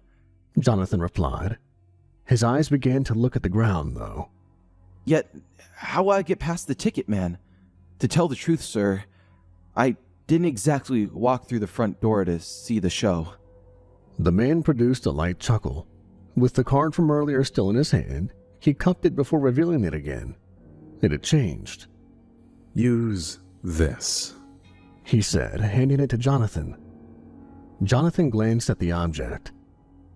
Jonathan replied. His eyes began to look at the ground, though. Yet, how will I get past the ticket man? To tell the truth, sir, I didn't exactly walk through the front door to see the show. The man produced a light chuckle. With the card from earlier still in his hand, he cupped it before revealing it again. It had changed. Use this, He said, handing it to Jonathan. Jonathan glanced at the object.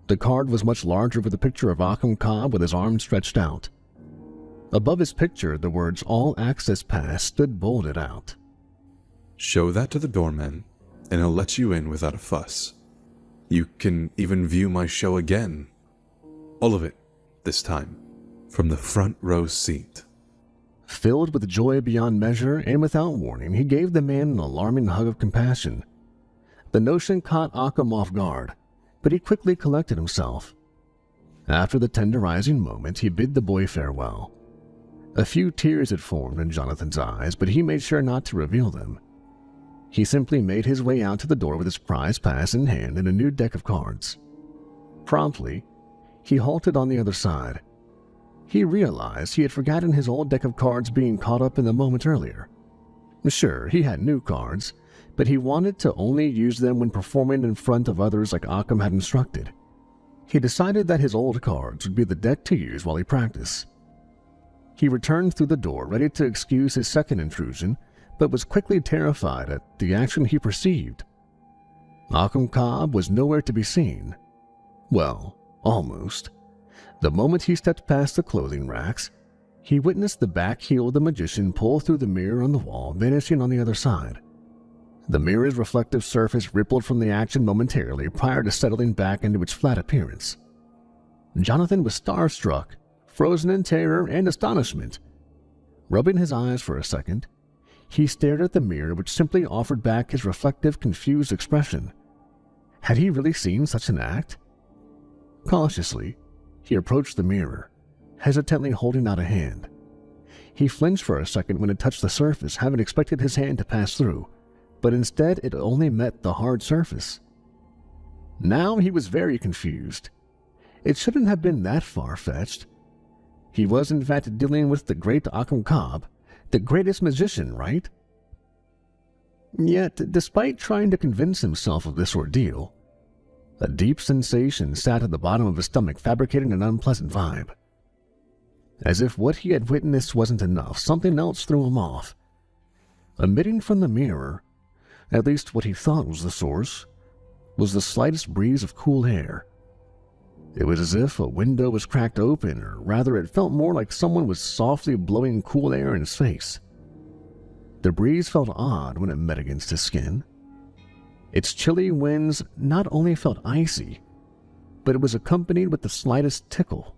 The card was much larger with a picture of Occam Cobb with his arms stretched out. Above his picture, the words "All Access Pass" stood bolded out. Show that to the doorman, and he'll let you in without a fuss. You can even view my show again. All of it, this time, from the front row seat. Filled with joy beyond measure and without warning, he gave the man an alarming hug of compassion. The notion caught Occam off guard, but he quickly collected himself. After the tenderizing moment, he bid the boy farewell. A few tears had formed in Jonathan's eyes, but he made sure not to reveal them. He simply made his way out to the door with his prize pass in hand and a new deck of cards. Promptly, he halted on the other side. He realized he had forgotten his old deck of cards being caught up in the moment earlier. Sure, he had new cards, but he wanted to only use them when performing in front of others like Occam had instructed. He decided that his old cards would be the deck to use while he practiced. He returned through the door, ready to excuse his second intrusion, but was quickly terrified at the action he perceived. Occam Cobb was nowhere to be seen. Well, almost. The moment he stepped past the clothing racks, he witnessed the back heel of the magician pull through the mirror on the wall, vanishing on the other side. The mirror's reflective surface rippled from the action momentarily prior to settling back into its flat appearance. Jonathan was starstruck, frozen in terror and astonishment. Rubbing his eyes for a second, he stared at the mirror, which simply offered back his reflective, confused expression. Had he really seen such an act? Cautiously, he approached the mirror, hesitantly holding out a hand. He flinched for a second when it touched the surface, having expected his hand to pass through, but instead it only met the hard surface. Now he was very confused. It shouldn't have been that far-fetched. He was in fact dealing with the great Occam Cobb, the greatest magician, right? Yet, despite trying to convince himself of this ordeal, a deep sensation sat at the bottom of his stomach, fabricating an unpleasant vibe. As if what he had witnessed wasn't enough, something else threw him off. Emitting from the mirror, at least what he thought was the source, was the slightest breeze of cool air. It was as if a window was cracked open, or rather it felt more like someone was softly blowing cool air in his face. The breeze felt odd when it met against his skin. Its chilly winds not only felt icy, but it was accompanied with the slightest tickle.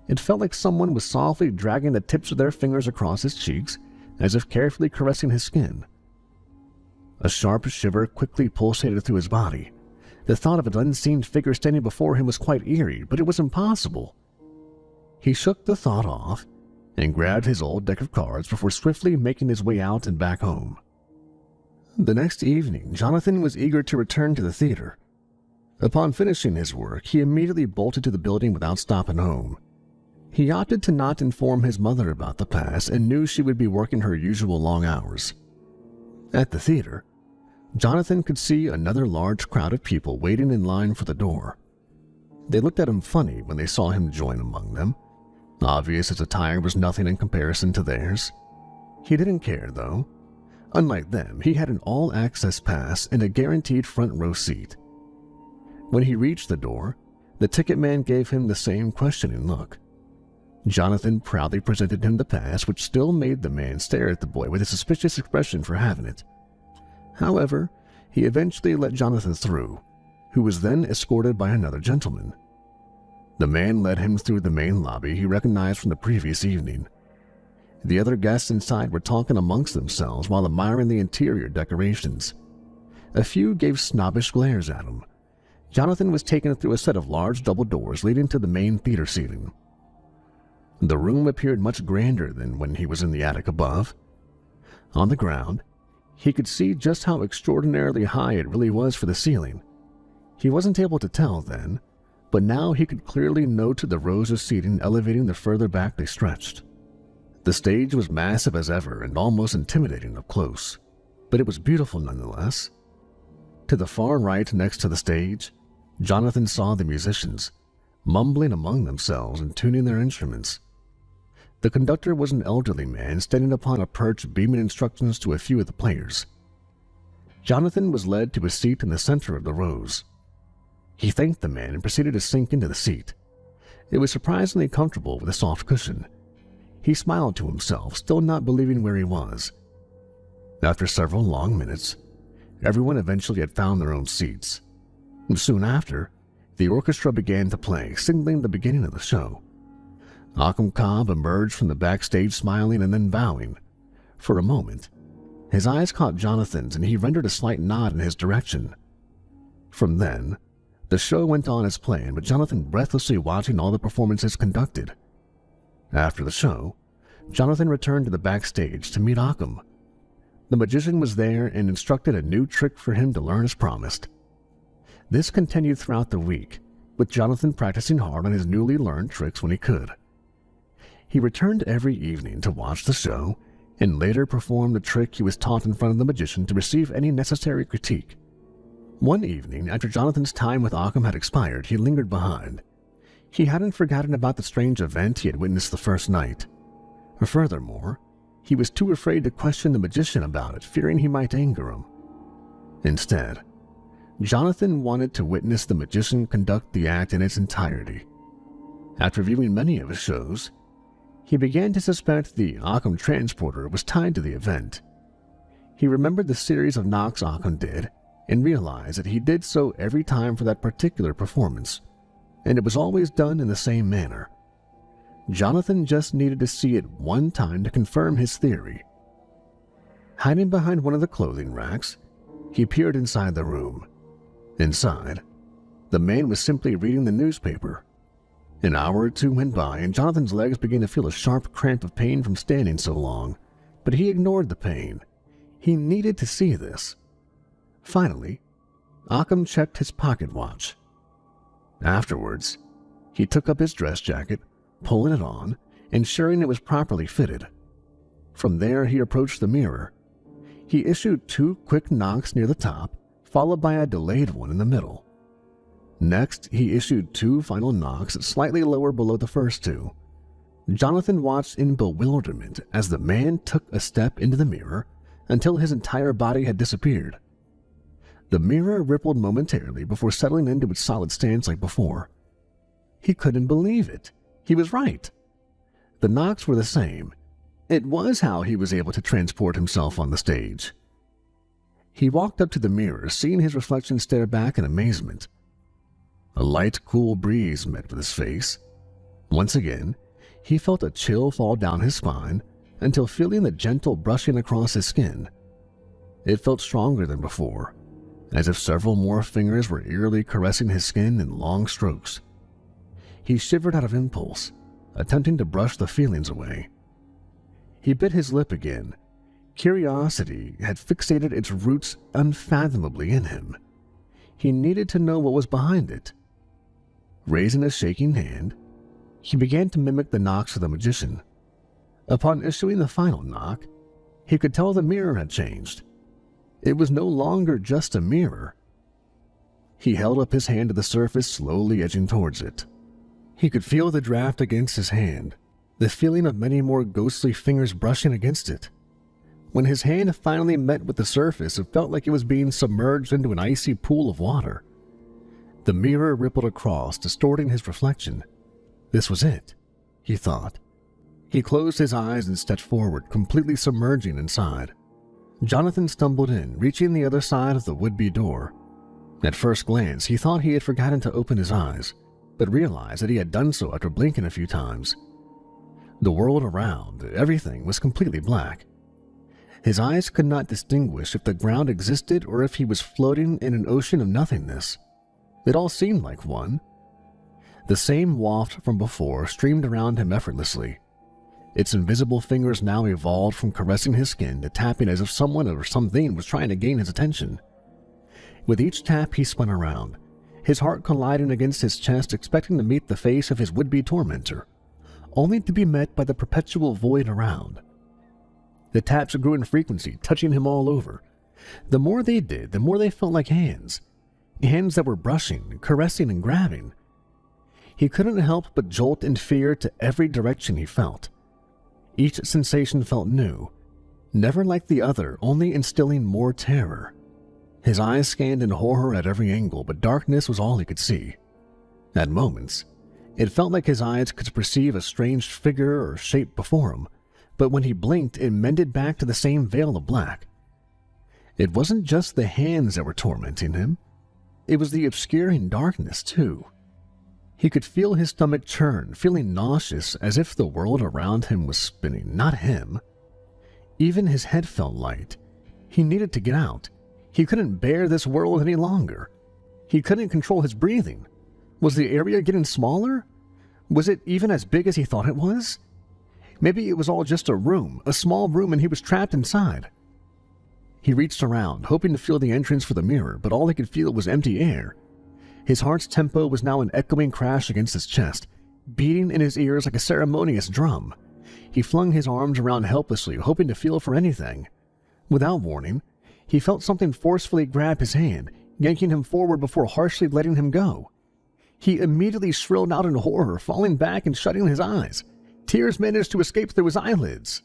It felt like someone was softly dragging the tips of their fingers across his cheeks, as if carefully caressing his skin. A sharp shiver quickly pulsated through his body. The thought of an unseen figure standing before him was quite eerie, but it was impossible. He shook the thought off and grabbed his old deck of cards before swiftly making his way out and back home. The next evening, Jonathan was eager to return to the theater. Upon finishing his work, he immediately bolted to the building without stopping home. He opted to not inform his mother about the past and knew she would be working her usual long hours. At the theater, Jonathan could see another large crowd of people waiting in line for the door. They looked at him funny when they saw him join among them. Obvious his attire was nothing in comparison to theirs. He didn't care, though. Unlike them, he had an all-access pass and a guaranteed front row seat. When he reached the door, the ticket man gave him the same questioning look. Jonathan proudly presented him the pass, which still made the man stare at the boy with a suspicious expression for having it. However, he eventually let Jonathan through, who was then escorted by another gentleman. The man led him through the main lobby he recognized from the previous evening. The other guests inside were talking amongst themselves while admiring the interior decorations. A few gave snobbish glares at him. Jonathan was taken through a set of large double doors leading to the main theater seating. The room appeared much grander than when he was in the attic above. On the ground, he could see just how extraordinarily high it really was for the ceiling. He wasn't able to tell then, but now he could clearly note the rows of seating elevating the further back they stretched. The stage was massive as ever and almost intimidating up close, but it was beautiful nonetheless. To the far right next to the stage, Jonathan saw the musicians, mumbling among themselves and tuning their instruments. The conductor was an elderly man standing upon a perch beaming instructions to a few of the players. Jonathan was led to a seat in the center of the rows. He thanked the man and proceeded to sink into the seat. It was surprisingly comfortable with a soft cushion. He smiled to himself, still not believing where he was. After several long minutes, everyone eventually had found their own seats. And soon after, the orchestra began to play, signaling the beginning of the show. Occam Cobb emerged from the backstage smiling and then bowing. For a moment, his eyes caught Jonathan's and he rendered a slight nod in his direction. From then, the show went on as planned, with Jonathan breathlessly watching all the performances conducted. After the show, Jonathan returned to the backstage to meet Occam. The magician was there and instructed a new trick for him to learn as promised. This continued throughout the week, with Jonathan practicing hard on his newly learned tricks when he could. He returned every evening to watch the show and later performed the trick he was taught in front of the magician to receive any necessary critique. One evening, after Jonathan's time with Occam had expired, he lingered behind. He hadn't forgotten about the strange event he had witnessed the first night. Furthermore, he was too afraid to question the magician about it, fearing he might anger him. Instead, Jonathan wanted to witness the magician conduct the act in its entirety. After viewing many of his shows, he began to suspect the Occam transporter was tied to the event. He remembered the series of knocks Occam did and realized that he did so every time for that particular performance, and it was always done in the same manner. Jonathan just needed to see it one time to confirm his theory. Hiding behind one of the clothing racks, he peered inside the room. Inside, the man was simply reading the newspaper. An hour or two went by, and Jonathan's legs began to feel a sharp cramp of pain from standing so long, but he ignored the pain. He needed to see this. Finally, Occam checked his pocket watch. Afterwards, he took up his dress jacket, pulling it on, ensuring it was properly fitted. From there, he approached the mirror. He issued 2 quick knocks near the top, followed by a delayed one in the middle. Next, he issued 2 final knocks slightly lower below the first 2. Jonathan watched in bewilderment as the man took a step into the mirror until his entire body had disappeared. The mirror rippled momentarily before settling into its solid stance like before. He couldn't believe it. He was right. The knocks were the same. It was how he was able to transport himself on the stage. He walked up to the mirror, seeing his reflection stare back in amazement. A light, cool breeze met with his face. Once again, he felt a chill fall down his spine until feeling the gentle brushing across his skin. It felt stronger than before, as if several more fingers were eerily caressing his skin in long strokes. He shivered out of impulse, attempting to brush the feelings away. He bit his lip again. Curiosity had fixated its roots unfathomably in him. He needed to know what was behind it. Raising a shaking hand, He began to mimic the knocks of the magician. Upon issuing the final knock, he could tell the mirror had changed. It was no longer just a mirror. He held up his hand to the surface, slowly edging towards it. He could feel the draft against his hand, the feeling of many more ghostly fingers brushing against it. When his hand finally met with the surface, it felt like it was being submerged into an icy pool of water. The mirror rippled across, distorting his reflection. This was it, he thought. He closed his eyes and stepped forward, completely submerging inside. Jonathan stumbled in, reaching the other side of the would-be door. At first glance, he thought he had forgotten to open his eyes, but realized that he had done so after blinking a few times. The world around, everything, was completely black. His eyes could not distinguish if the ground existed or if he was floating in an ocean of nothingness. It all seemed like one. The same waft from before streamed around him effortlessly. Its invisible fingers now evolved from caressing his skin to tapping as if someone or something was trying to gain his attention. With each tap, he spun around, his heart colliding against his chest, expecting to meet the face of his would-be tormentor, only to be met by the perpetual void around. The taps grew in frequency, touching him all over. The more they did, the more they felt like hands. Hands that were brushing, caressing, and grabbing. He couldn't help but jolt in fear to every direction he felt. Each sensation felt new, never like the other, only instilling more terror. His eyes scanned in horror at every angle, but darkness was all he could see. At moments, it felt like his eyes could perceive a strange figure or shape before him, but when he blinked, it mended back to the same veil of black. It wasn't just the hands that were tormenting him. It was the obscuring darkness, too. He could feel his stomach churn, feeling nauseous as if the world around him was spinning, not him. Even his head felt light. He needed to get out. He couldn't bear this world any longer. He couldn't control his breathing. Was the area getting smaller? Was it even as big as he thought it was? Maybe it was all just a small room, and he was trapped inside. He reached around, hoping to feel the entrance for the mirror, but all he could feel was empty air. His heart's tempo was now an echoing crash against his chest, beating in his ears like a ceremonious drum. He flung his arms around helplessly, hoping to feel for anything. Without warning, he felt something forcefully grab his hand, yanking him forward before harshly letting him go. He immediately shrilled out in horror, falling back and shutting his eyes. Tears managed to escape through his eyelids.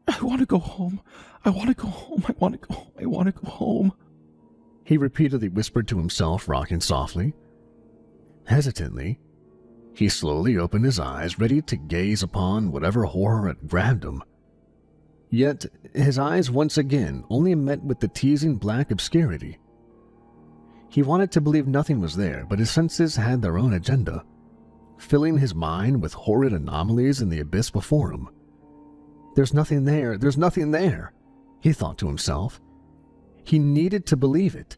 I want to go home. I want to go home. I want to go home. I want to go home. He repeatedly whispered to himself, rocking softly. Hesitantly, he slowly opened his eyes, ready to gaze upon whatever horror had grabbed him. Yet, his eyes once again only met with the teasing black obscurity. He wanted to believe nothing was there, but his senses had their own agenda, filling his mind with horrid anomalies in the abyss before him. There's nothing there, he thought to himself. He needed to believe it.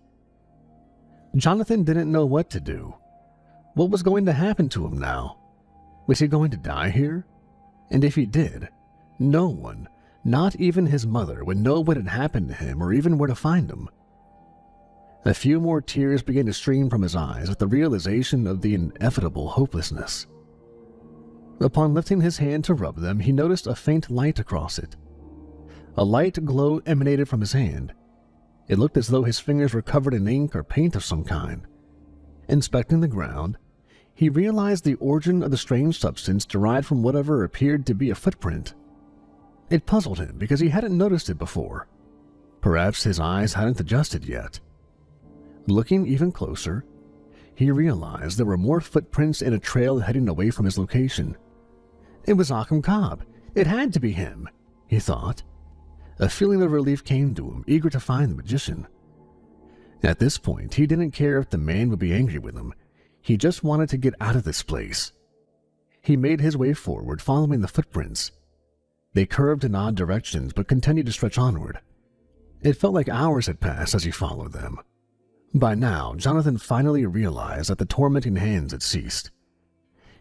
Jonathan didn't know what to do. What was going to happen to him now? Was he going to die here? And if he did, no one, not even his mother, would know what had happened to him or even where to find him. A few more tears began to stream from his eyes with the realization of the inevitable hopelessness. Upon lifting his hand to rub them, he noticed a faint light across it. A light glow emanated from his hand. It looked as though his fingers were covered in ink or paint of some kind. Inspecting the ground, he realized the origin of the strange substance derived from whatever appeared to be a footprint. It puzzled him because he hadn't noticed it before. Perhaps his eyes hadn't adjusted yet. Looking even closer, he realized there were more footprints in a trail heading away from his location. It was Occam Cobb. It had to be him, he thought. A feeling of relief came to him, eager to find the magician. At this point, he didn't care if the man would be angry with him. He just wanted to get out of this place. He made his way forward, following the footprints. They curved in odd directions, but continued to stretch onward. It felt like hours had passed as he followed them. By now, Jonathan finally realized that the tormenting hands had ceased.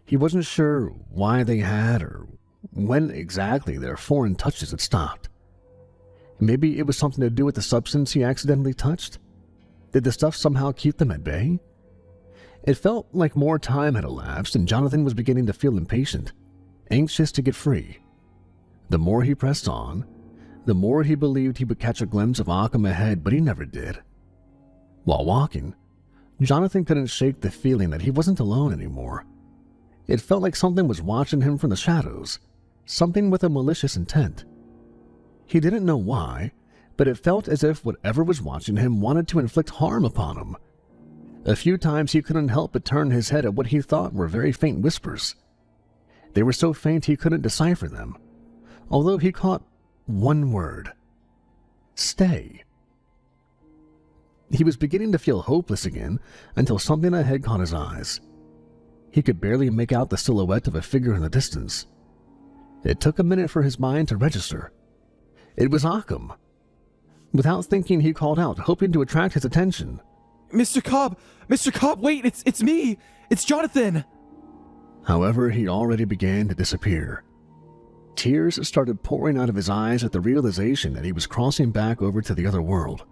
He wasn't sure why they had or when exactly their foreign touches had stopped. Maybe it was something to do with the substance he accidentally touched? Did the stuff somehow keep them at bay? It felt like more time had elapsed, and Jonathan was beginning to feel impatient, anxious to get free. The more he pressed on, the more he believed he would catch a glimpse of Occam ahead, but he never did. While walking, Jonathan couldn't shake the feeling that he wasn't alone anymore. It felt like something was watching him from the shadows, something with a malicious intent. He didn't know why, but it felt as if whatever was watching him wanted to inflict harm upon him. A few times he couldn't help but turn his head at what he thought were very faint whispers. They were so faint he couldn't decipher them, although he caught one word: stay. He was beginning to feel hopeless again until something ahead caught his eyes. He could barely make out the silhouette of a figure in the distance. It took a minute for his mind to register. It was Occam. Without thinking, he called out, hoping to attract his attention. Mr. Cobb! Mr. Cobb, wait! It's me! It's Jonathan! However, he already began to disappear. Tears started pouring out of his eyes at the realization that he was crossing back over to the other world.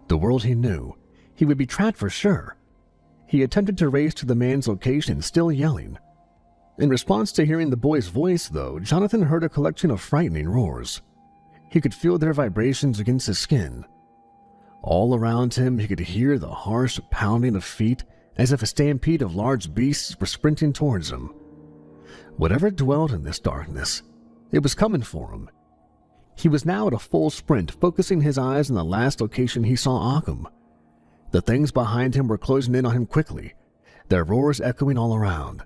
The world he knew. He would be trapped for sure. He attempted to race to the man's location, still yelling. In response to hearing the boy's voice, though, Jonathan heard a collection of frightening roars. He could feel their vibrations against his skin. All around him, he could hear the harsh pounding of feet, as if a stampede of large beasts were sprinting towards him. Whatever dwelled in this darkness, it was coming for him. He was now at a full sprint, focusing his eyes on the last location he saw Occam. The things behind him were closing in on him quickly, their roars echoing all around.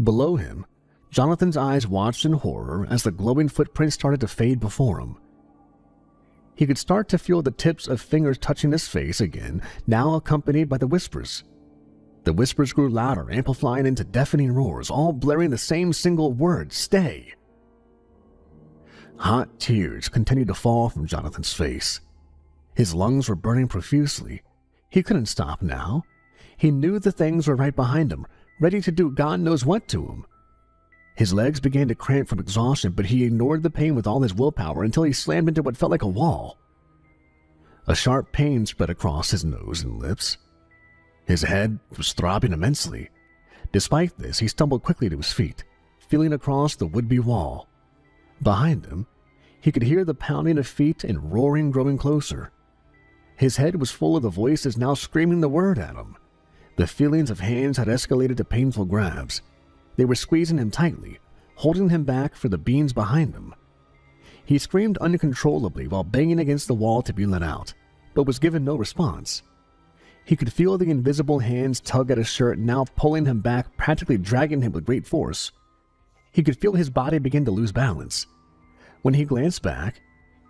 Below him, Jonathan's eyes watched in horror as the glowing footprints started to fade before him. He could start to feel the tips of fingers touching his face again, now accompanied by the whispers. The whispers grew louder, amplifying into deafening roars, all blaring the same single word: stay. Hot tears continued to fall from Jonathan's face. His lungs were burning profusely. He couldn't stop now. He knew the things were right behind him, ready to do God knows what to him. His legs began to cramp from exhaustion, but he ignored the pain with all his willpower until he slammed into what felt like a wall. A sharp pain spread across his nose and lips. His head was throbbing immensely. Despite this, he stumbled quickly to his feet, feeling across the would-be wall. Behind him, he could hear the pounding of feet and roaring growing closer. His head was full of the voices now screaming the word at him. The feelings of hands had escalated to painful grabs. They were squeezing him tightly, holding him back for the beings behind him. He screamed uncontrollably while banging against the wall to be let out, but was given no response. He could feel the invisible hands tug at his shirt, now pulling him back, practically dragging him with great force. He could feel his body begin to lose balance. When he glanced back,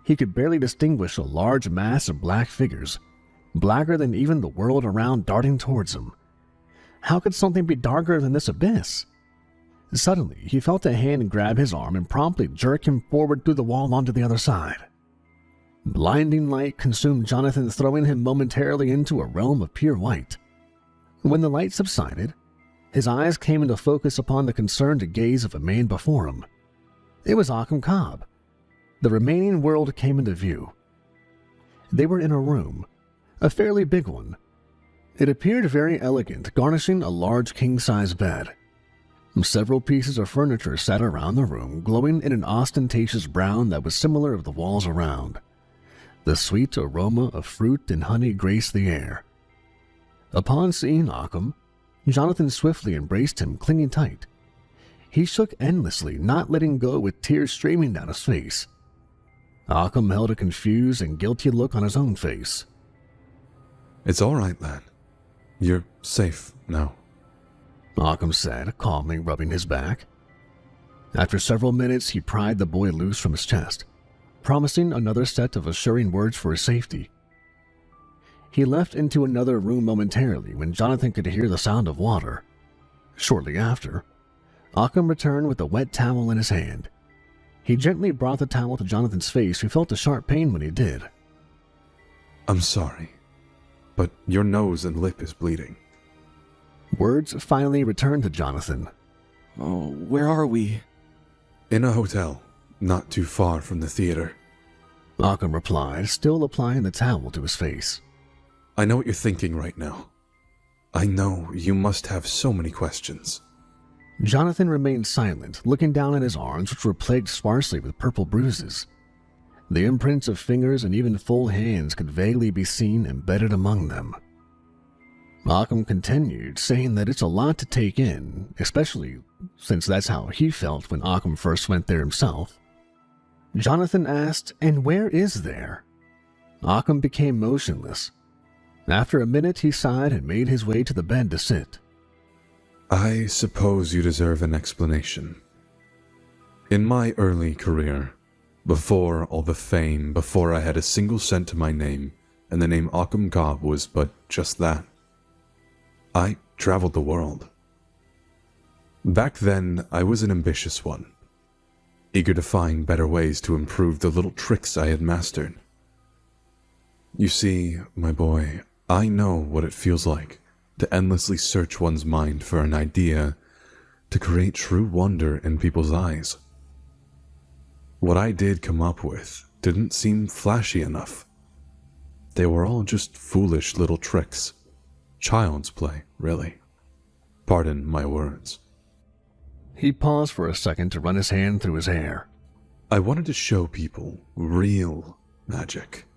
he could barely distinguish a large mass of black figures, blacker than even the world around, darting towards him. How could something be darker than this abyss? Suddenly, he felt a hand grab his arm and promptly jerk him forward through the wall onto the other side. Blinding light consumed Jonathan, throwing him momentarily into a realm of pure white. When the light subsided, his eyes came into focus upon the concerned gaze of a man before him. It was Occam Cobb. The remaining world came into view. They were in a room, a fairly big one. It appeared very elegant, garnishing a large king-size bed. Several pieces of furniture sat around the room, glowing in an ostentatious brown that was similar of the walls around. The sweet aroma of fruit and honey graced the air. Upon seeing Occam, Jonathan swiftly embraced him, clinging tight. He shook endlessly, not letting go, with tears streaming down his face. Occam held a confused and guilty look on his own face. It's all right, lad. You're safe now. Occam said, calmly rubbing his back. After several minutes, he pried the boy loose from his chest, promising another set of assuring words for his safety. He left into another room momentarily when Jonathan could hear the sound of water. Shortly after, Occam returned with a wet towel in his hand. He gently brought the towel to Jonathan's face, who felt a sharp pain when he did. I'm sorry, but your nose and lip is bleeding. Words finally returned to Jonathan. Oh, where are we? In a hotel, not too far from the theater. Occam replied, still applying the towel to his face. I know what you're thinking right now. I know you must have so many questions. Jonathan remained silent, looking down at his arms, which were plagued sparsely with purple bruises. The imprints of fingers and even full hands could vaguely be seen embedded among them. Occam continued, saying that it's a lot to take in, especially since that's how he felt when Occam first went there himself. Jonathan asked, "And where is there?" Occam became motionless. After a minute, he sighed and made his way to the bed to sit. I suppose you deserve an explanation. In my early career, before all the fame, before I had a single cent to my name, and the name Occam Cobb was but just that, I traveled the world. Back then, I was an ambitious one, eager to find better ways to improve the little tricks I had mastered. You see, my boy, I know what it feels like to endlessly search one's mind for an idea to create true wonder in people's eyes. What I did come up with didn't seem flashy enough. They were all just foolish little tricks. Child's play, really. Pardon my words. He paused for a second to run his hand through his hair. I wanted to show people real magic.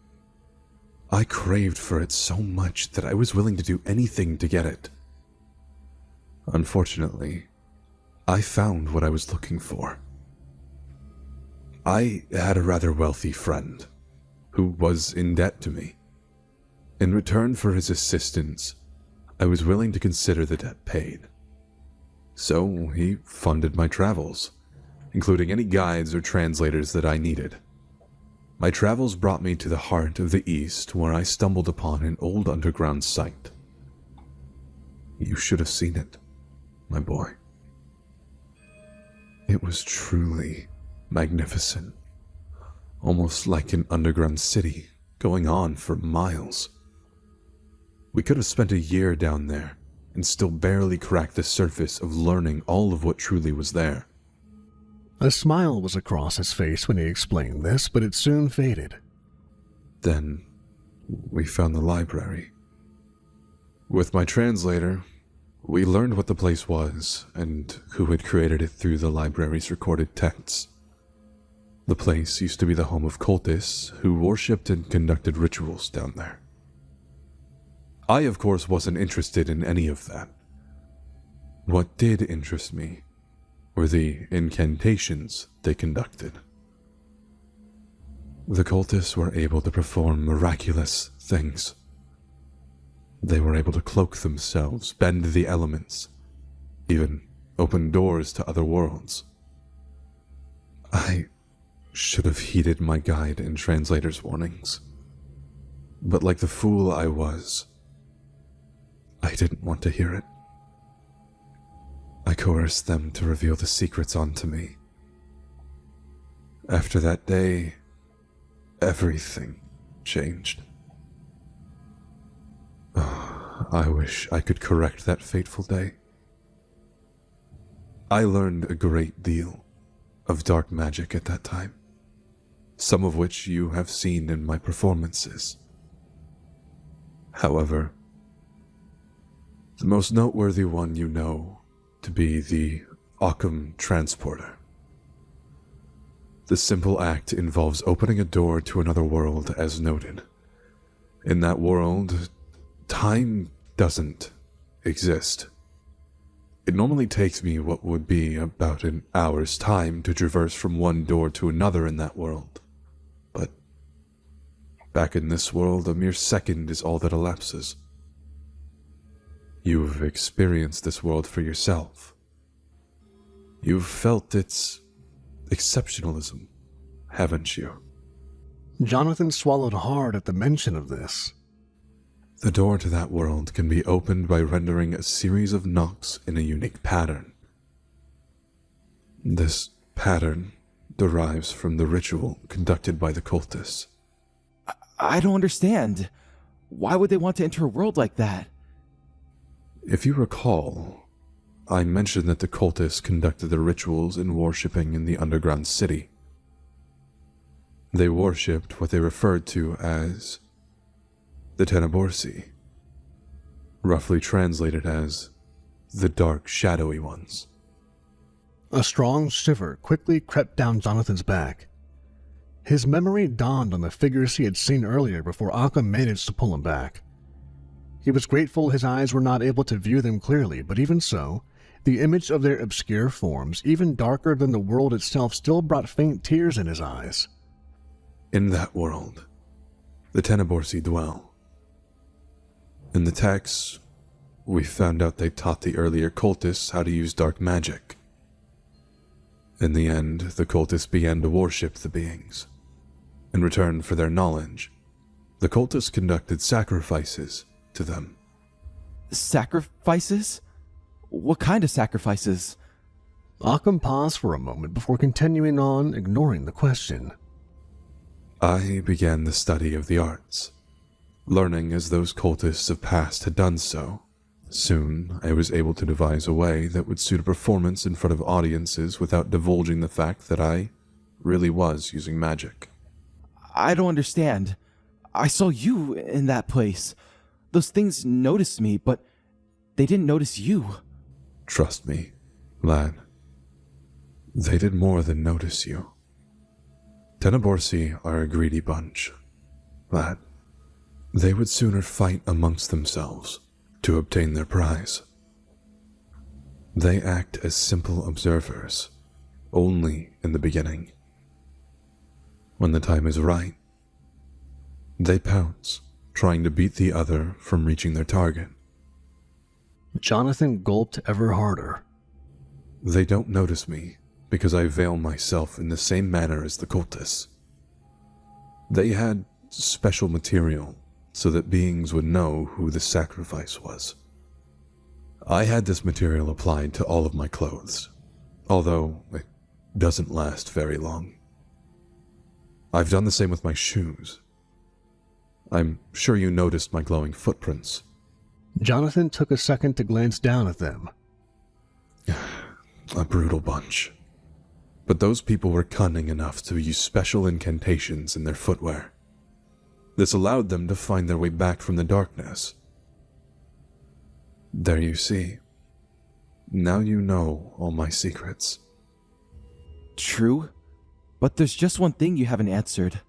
I craved for it so much that I was willing to do anything to get it. Unfortunately, I found what I was looking for. I had a rather wealthy friend who was in debt to me. In return for his assistance, I was willing to consider the debt paid. So he funded my travels, including any guides or translators that I needed. My travels brought me to the heart of the East, where I stumbled upon an old underground site. You should have seen it, my boy. It was truly magnificent, almost like an underground city going on for miles. We could have spent a year down there and still barely cracked the surface of learning all of what truly was there. A smile was across his face when he explained this, but it soon faded. Then we found the library. With my translator, we learned what the place was and who had created it through the library's recorded texts. The place used to be the home of cultists who worshipped and conducted rituals down there. I, of course, wasn't interested in any of that. What did interest me were the incantations they conducted. The cultists were able to perform miraculous things. They were able to cloak themselves, bend the elements, even open doors to other worlds. I should have heeded my guide and translator's warnings. But like the fool I was, I didn't want to hear it. I coerced them to reveal the secrets onto me. After that day, everything changed. Oh, I wish I could correct that fateful day. I learned a great deal of dark magic at that time, some of which you have seen in my performances. However, the most noteworthy one you know to be the Occam Transporter. The simple act involves opening a door to another world as noted. In that world, time doesn't exist. It normally takes me what would be about an hour's time to traverse from one door to another in that world. But back in this world, a mere second is all that elapses. You've experienced this world for yourself. You've felt its exceptionalism, haven't you? Jonathan swallowed hard at the mention of this. The door to that world can be opened by rendering a series of knocks in a unique pattern. This pattern derives from the ritual conducted by the cultists. I don't understand. Why would they want to enter a world like that? If you recall, I mentioned that the cultists conducted their rituals and worshipping in the underground city. They worshipped what they referred to as the Teneborsi. roughly translated as the dark, shadowy ones. A strong shiver quickly crept down Jonathan's back. His memory dawned on the figures he had seen earlier before Occam managed to pull him back. He was grateful his eyes were not able to view them clearly, but even so, the image of their obscure forms, even darker than the world itself, still brought faint tears in his eyes. In that world, the Teneborsi dwell. In the texts, we found out they taught the earlier cultists how to use dark magic. In the end, the cultists began to worship the beings. In return for their knowledge, the cultists conducted sacrifices to them. Sacrifices? What kind of sacrifices? Occam paused for a moment before continuing on, ignoring the question. I began the study of the arts, learning as those cultists of past had done so. Soon, I was able to devise a way that would suit a performance in front of audiences without divulging the fact that I really was using magic. I don't understand. I saw you in that place. Those things noticed me, but they didn't notice you. Trust me, lad. They did more than notice you. Teneborsi are a greedy bunch, lad. They would sooner fight amongst themselves to obtain their prize. They act as simple observers, only in the beginning. When the time is right, they pounce, trying to beat the other from reaching their target. Jonathan gulped ever harder. They don't notice me because I veil myself in the same manner as the cultists. They had special material so that beings would know who the sacrifice was. I had this material applied to all of my clothes, although it doesn't last very long. I've done the same with my shoes. I'm sure you noticed my glowing footprints. Jonathan took a second to glance down at them. A brutal bunch. But those people were cunning enough to use special incantations in their footwear. This allowed them to find their way back from the darkness. There you see. Now you know all my secrets. True, but there's just one thing you haven't answered.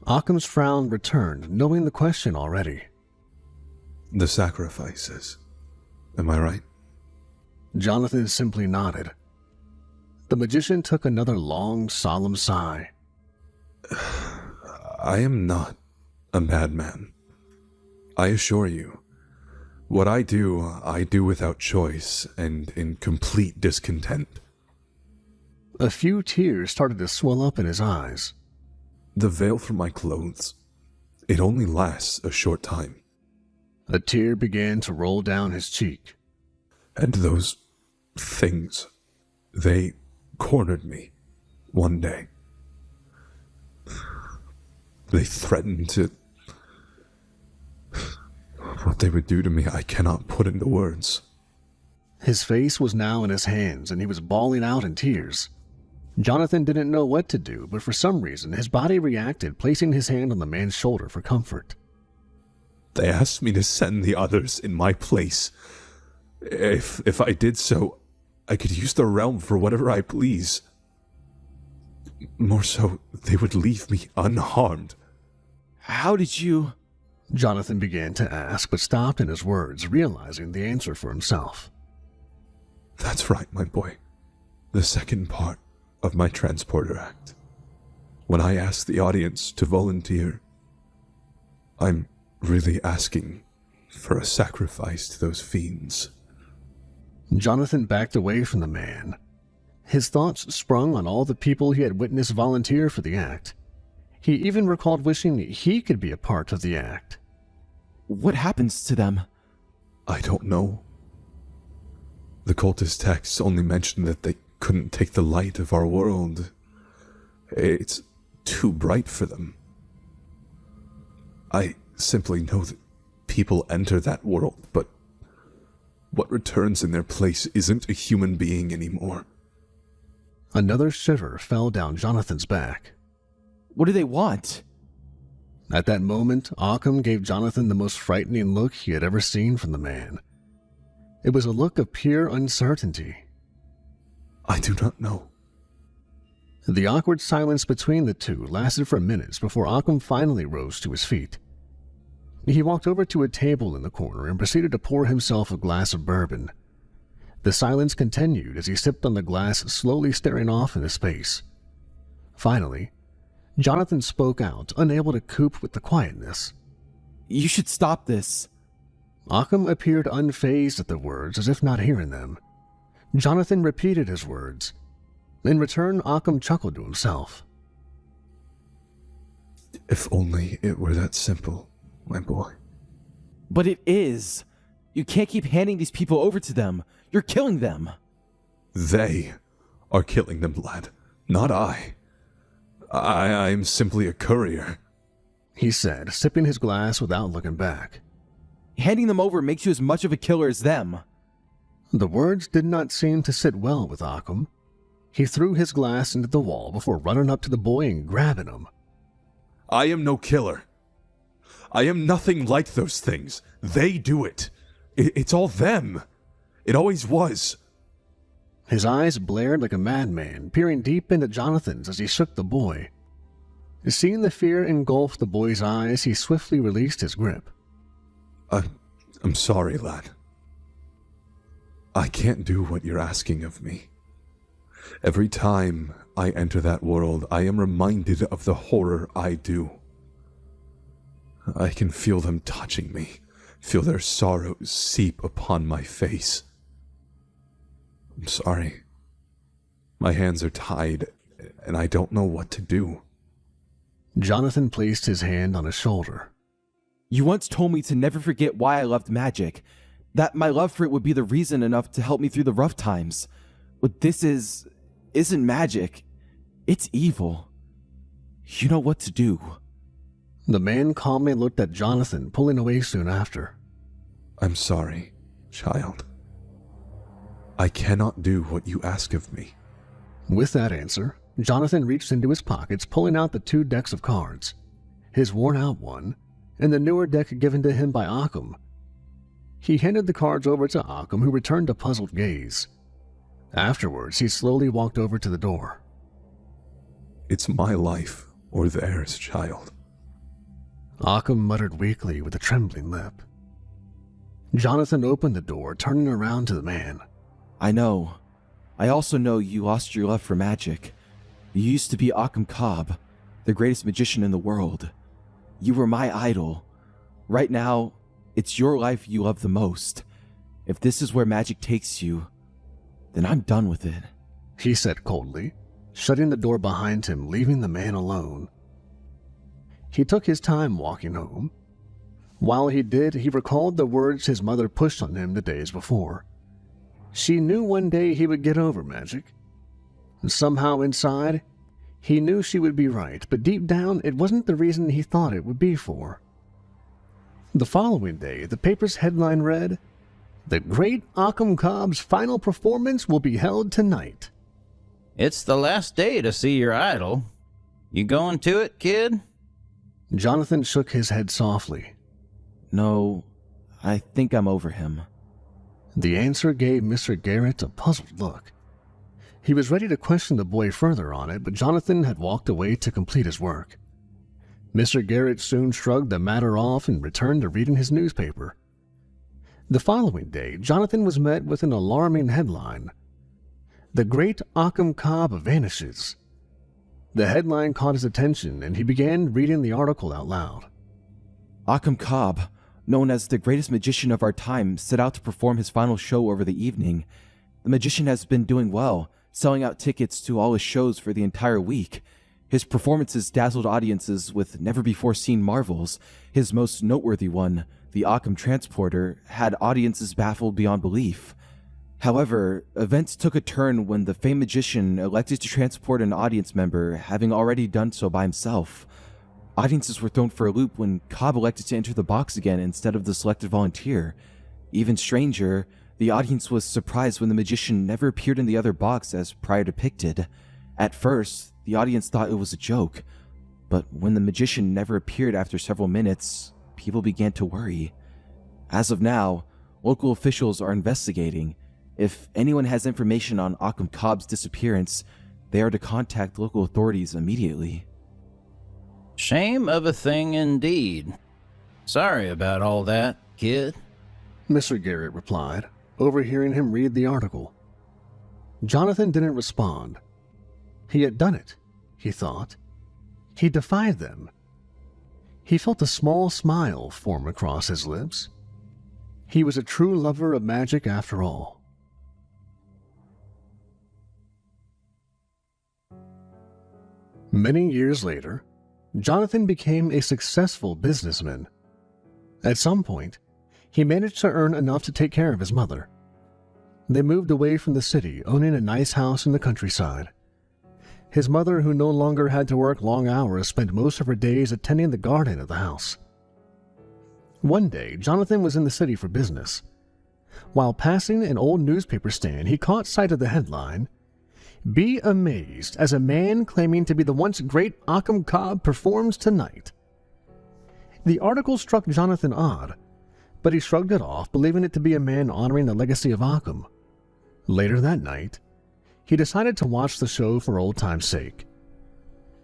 Occam's frown returned, knowing the question already. The sacrifices. Am I right? Jonathan simply nodded. The magician took another long, solemn sigh. I am not a madman. I assure you. What I do without choice and in complete discontent. A few tears started to swell up in his eyes. The veil from my clothes, it only lasts a short time. A tear began to roll down his cheek. And those things, they cornered me one day. They threatened to... What they would do to me, I cannot put into words. His face was now in his hands, and he was bawling out in tears. Jonathan didn't know what to do, but for some reason his body reacted, placing his hand on the man's shoulder for comfort. They asked me to send the others in my place. If I did so, I could use the realm for whatever I please. More so, they would leave me unharmed. How did you... Jonathan began to ask, but stopped in his words, realizing the answer for himself. That's right, my boy. The second part of my transporter act. When I ask the audience to volunteer, I'm really asking for a sacrifice to those fiends. Jonathan backed away from the man. His thoughts sprung on all the people he had witnessed volunteer for the act. He even recalled wishing he could be a part of the act. What happens to them? I don't know. The cultist texts only mentioned that they couldn't take the light of our world. It's too bright for them. I simply know that people enter that world, but what returns in their place isn't a human being anymore. Another shiver fell down Jonathan's back. What do they want? At that moment, Occam gave Jonathan the most frightening look he had ever seen from the man. It was a look of pure uncertainty. I do not know. The awkward silence between the two lasted for minutes before Occam finally rose to his feet. He walked over to a table in the corner and proceeded to pour himself a glass of bourbon. The silence continued as he sipped on the glass, slowly staring off into space. Finally, Jonathan spoke out, unable to cope with the quietness. You should stop this. Occam appeared unfazed at the words, as if not hearing them. Jonathan repeated his words. In return, Occam chuckled to himself. If only it were that simple, my boy. But it is. You can't keep handing these people over to them. You're killing them. They are killing them, lad, not I. I'm simply a courier, he said, sipping his glass without looking back. Handing them over makes you as much of a killer as them. The words did not seem to sit well with Occam. He threw his glass into the wall before running up to the boy and grabbing him. I am no killer. I am nothing like those things. They do it. It's all them. It always was. His eyes blared like a madman, peering deep into Jonathan's as he shook the boy. Seeing the fear engulf the boy's eyes, he swiftly released his grip. I'm sorry, lad. I can't do what you're asking of me. Every time I enter that world, I am reminded of the horror I do. I can feel them touching me, feel their sorrows seep upon my face. I'm sorry. My hands are tied, and I don't know what to do. Jonathan placed his hand on his shoulder. You once told me to never forget why I loved magic, that my love for it would be the reason enough to help me through the rough times. What this isn't magic. It's evil. You know what to do. The man calmly looked at Jonathan, pulling away soon after. I'm sorry, child. I cannot do what you ask of me. With that answer, Jonathan reached into his pockets, pulling out the 2 decks of cards, his worn-out one, and the newer deck given to him by Occam. He handed the cards over to Occam, who returned a puzzled gaze. Afterwards, he slowly walked over to the door. It's my life or theirs, child. Occam muttered weakly with a trembling lip. Jonathan opened the door, turning around to the man. I know. I also know you lost your love for magic. You used to be Occam Cobb, the greatest magician in the world. You were my idol. Right now, it's your life you love the most. If this is where magic takes you, then I'm done with it, he said coldly, shutting the door behind him, leaving the man alone. He took his time walking home. While he did, he recalled the words his mother pushed on him the days before. She knew one day he would get over magic. And somehow inside, he knew she would be right, but deep down, it wasn't the reason he thought it would be for. The following day, the paper's headline read, "The Great Occam Cobb's final performance will be held tonight." It's the last day to see your idol. You going to it, kid? Jonathan shook his head softly. No, I think I'm over him. The answer gave Mr. Garrett a puzzled look. He was ready to question the boy further on it, but Jonathan had walked away to complete his work. Mr. Garrett soon shrugged the matter off and returned to reading his newspaper. The following day, Jonathan was met with an alarming headline. "The Great Occam Cobb Vanishes." The headline caught his attention, and he began reading the article out loud. Occam Cobb, known as the greatest magician of our time, set out to perform his final show over the evening. The magician has been doing well, selling out tickets to all his shows for the entire week. His performances dazzled audiences with never-before-seen marvels. His most noteworthy one, the Occam Transporter, had audiences baffled beyond belief. However, events took a turn when the famed magician elected to transport an audience member, having already done so by himself. Audiences were thrown for a loop when Cobb elected to enter the box again instead of the selected volunteer. Even stranger, the audience was surprised when the magician never appeared in the other box as prior depicted. At first, the audience thought it was a joke, But when the magician never appeared after several minutes, people began to worry. As of now, local officials are investigating. If anyone has information on Occam Cobb's disappearance, they are to contact local authorities immediately. Shame of a thing indeed. Sorry about all that, kid. Mr. Garrett replied, overhearing him read the article. Jonathan didn't respond. He had done it, he thought. He defied them. He felt a small smile form across his lips. He was a true lover of magic after all. Many years later, Jonathan became a successful businessman. At some point, he managed to earn enough to take care of his mother. They moved away from the city, owning a nice house in the countryside. His mother, who no longer had to work long hours, spent most of her days attending the garden of the house. One day, Jonathan was in the city for business. While passing an old newspaper stand, he caught sight of the headline, "Be amazed as a man claiming to be the once great Occam Cobb performs tonight." The article struck Jonathan odd, but he shrugged it off, believing it to be a man honoring the legacy of Occam. Later that night, he decided to watch the show for old time's sake.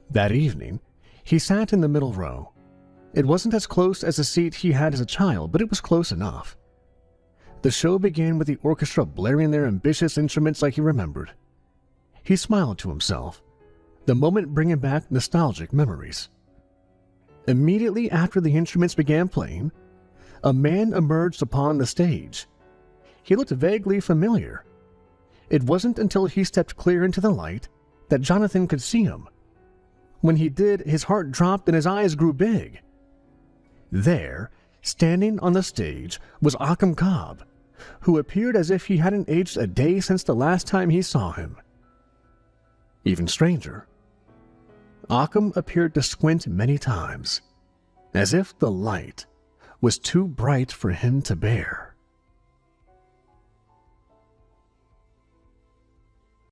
That evening, he sat in the middle row. It wasn't as close as the seat he had as a child, but it was close enough. The show began with the orchestra blaring their ambitious instruments like he remembered. He smiled to himself, the moment bringing back nostalgic memories. Immediately after the instruments began playing, a man emerged upon the stage. He looked vaguely familiar. It wasn't until he stepped clear into the light that Jonathan could see him. When he did, his heart dropped and his eyes grew big. There, standing on the stage, was Occam Cobb, who appeared as if he hadn't aged a day since the last time he saw him. Even stranger, Occam appeared to squint many times, as if the light was too bright for him to bear.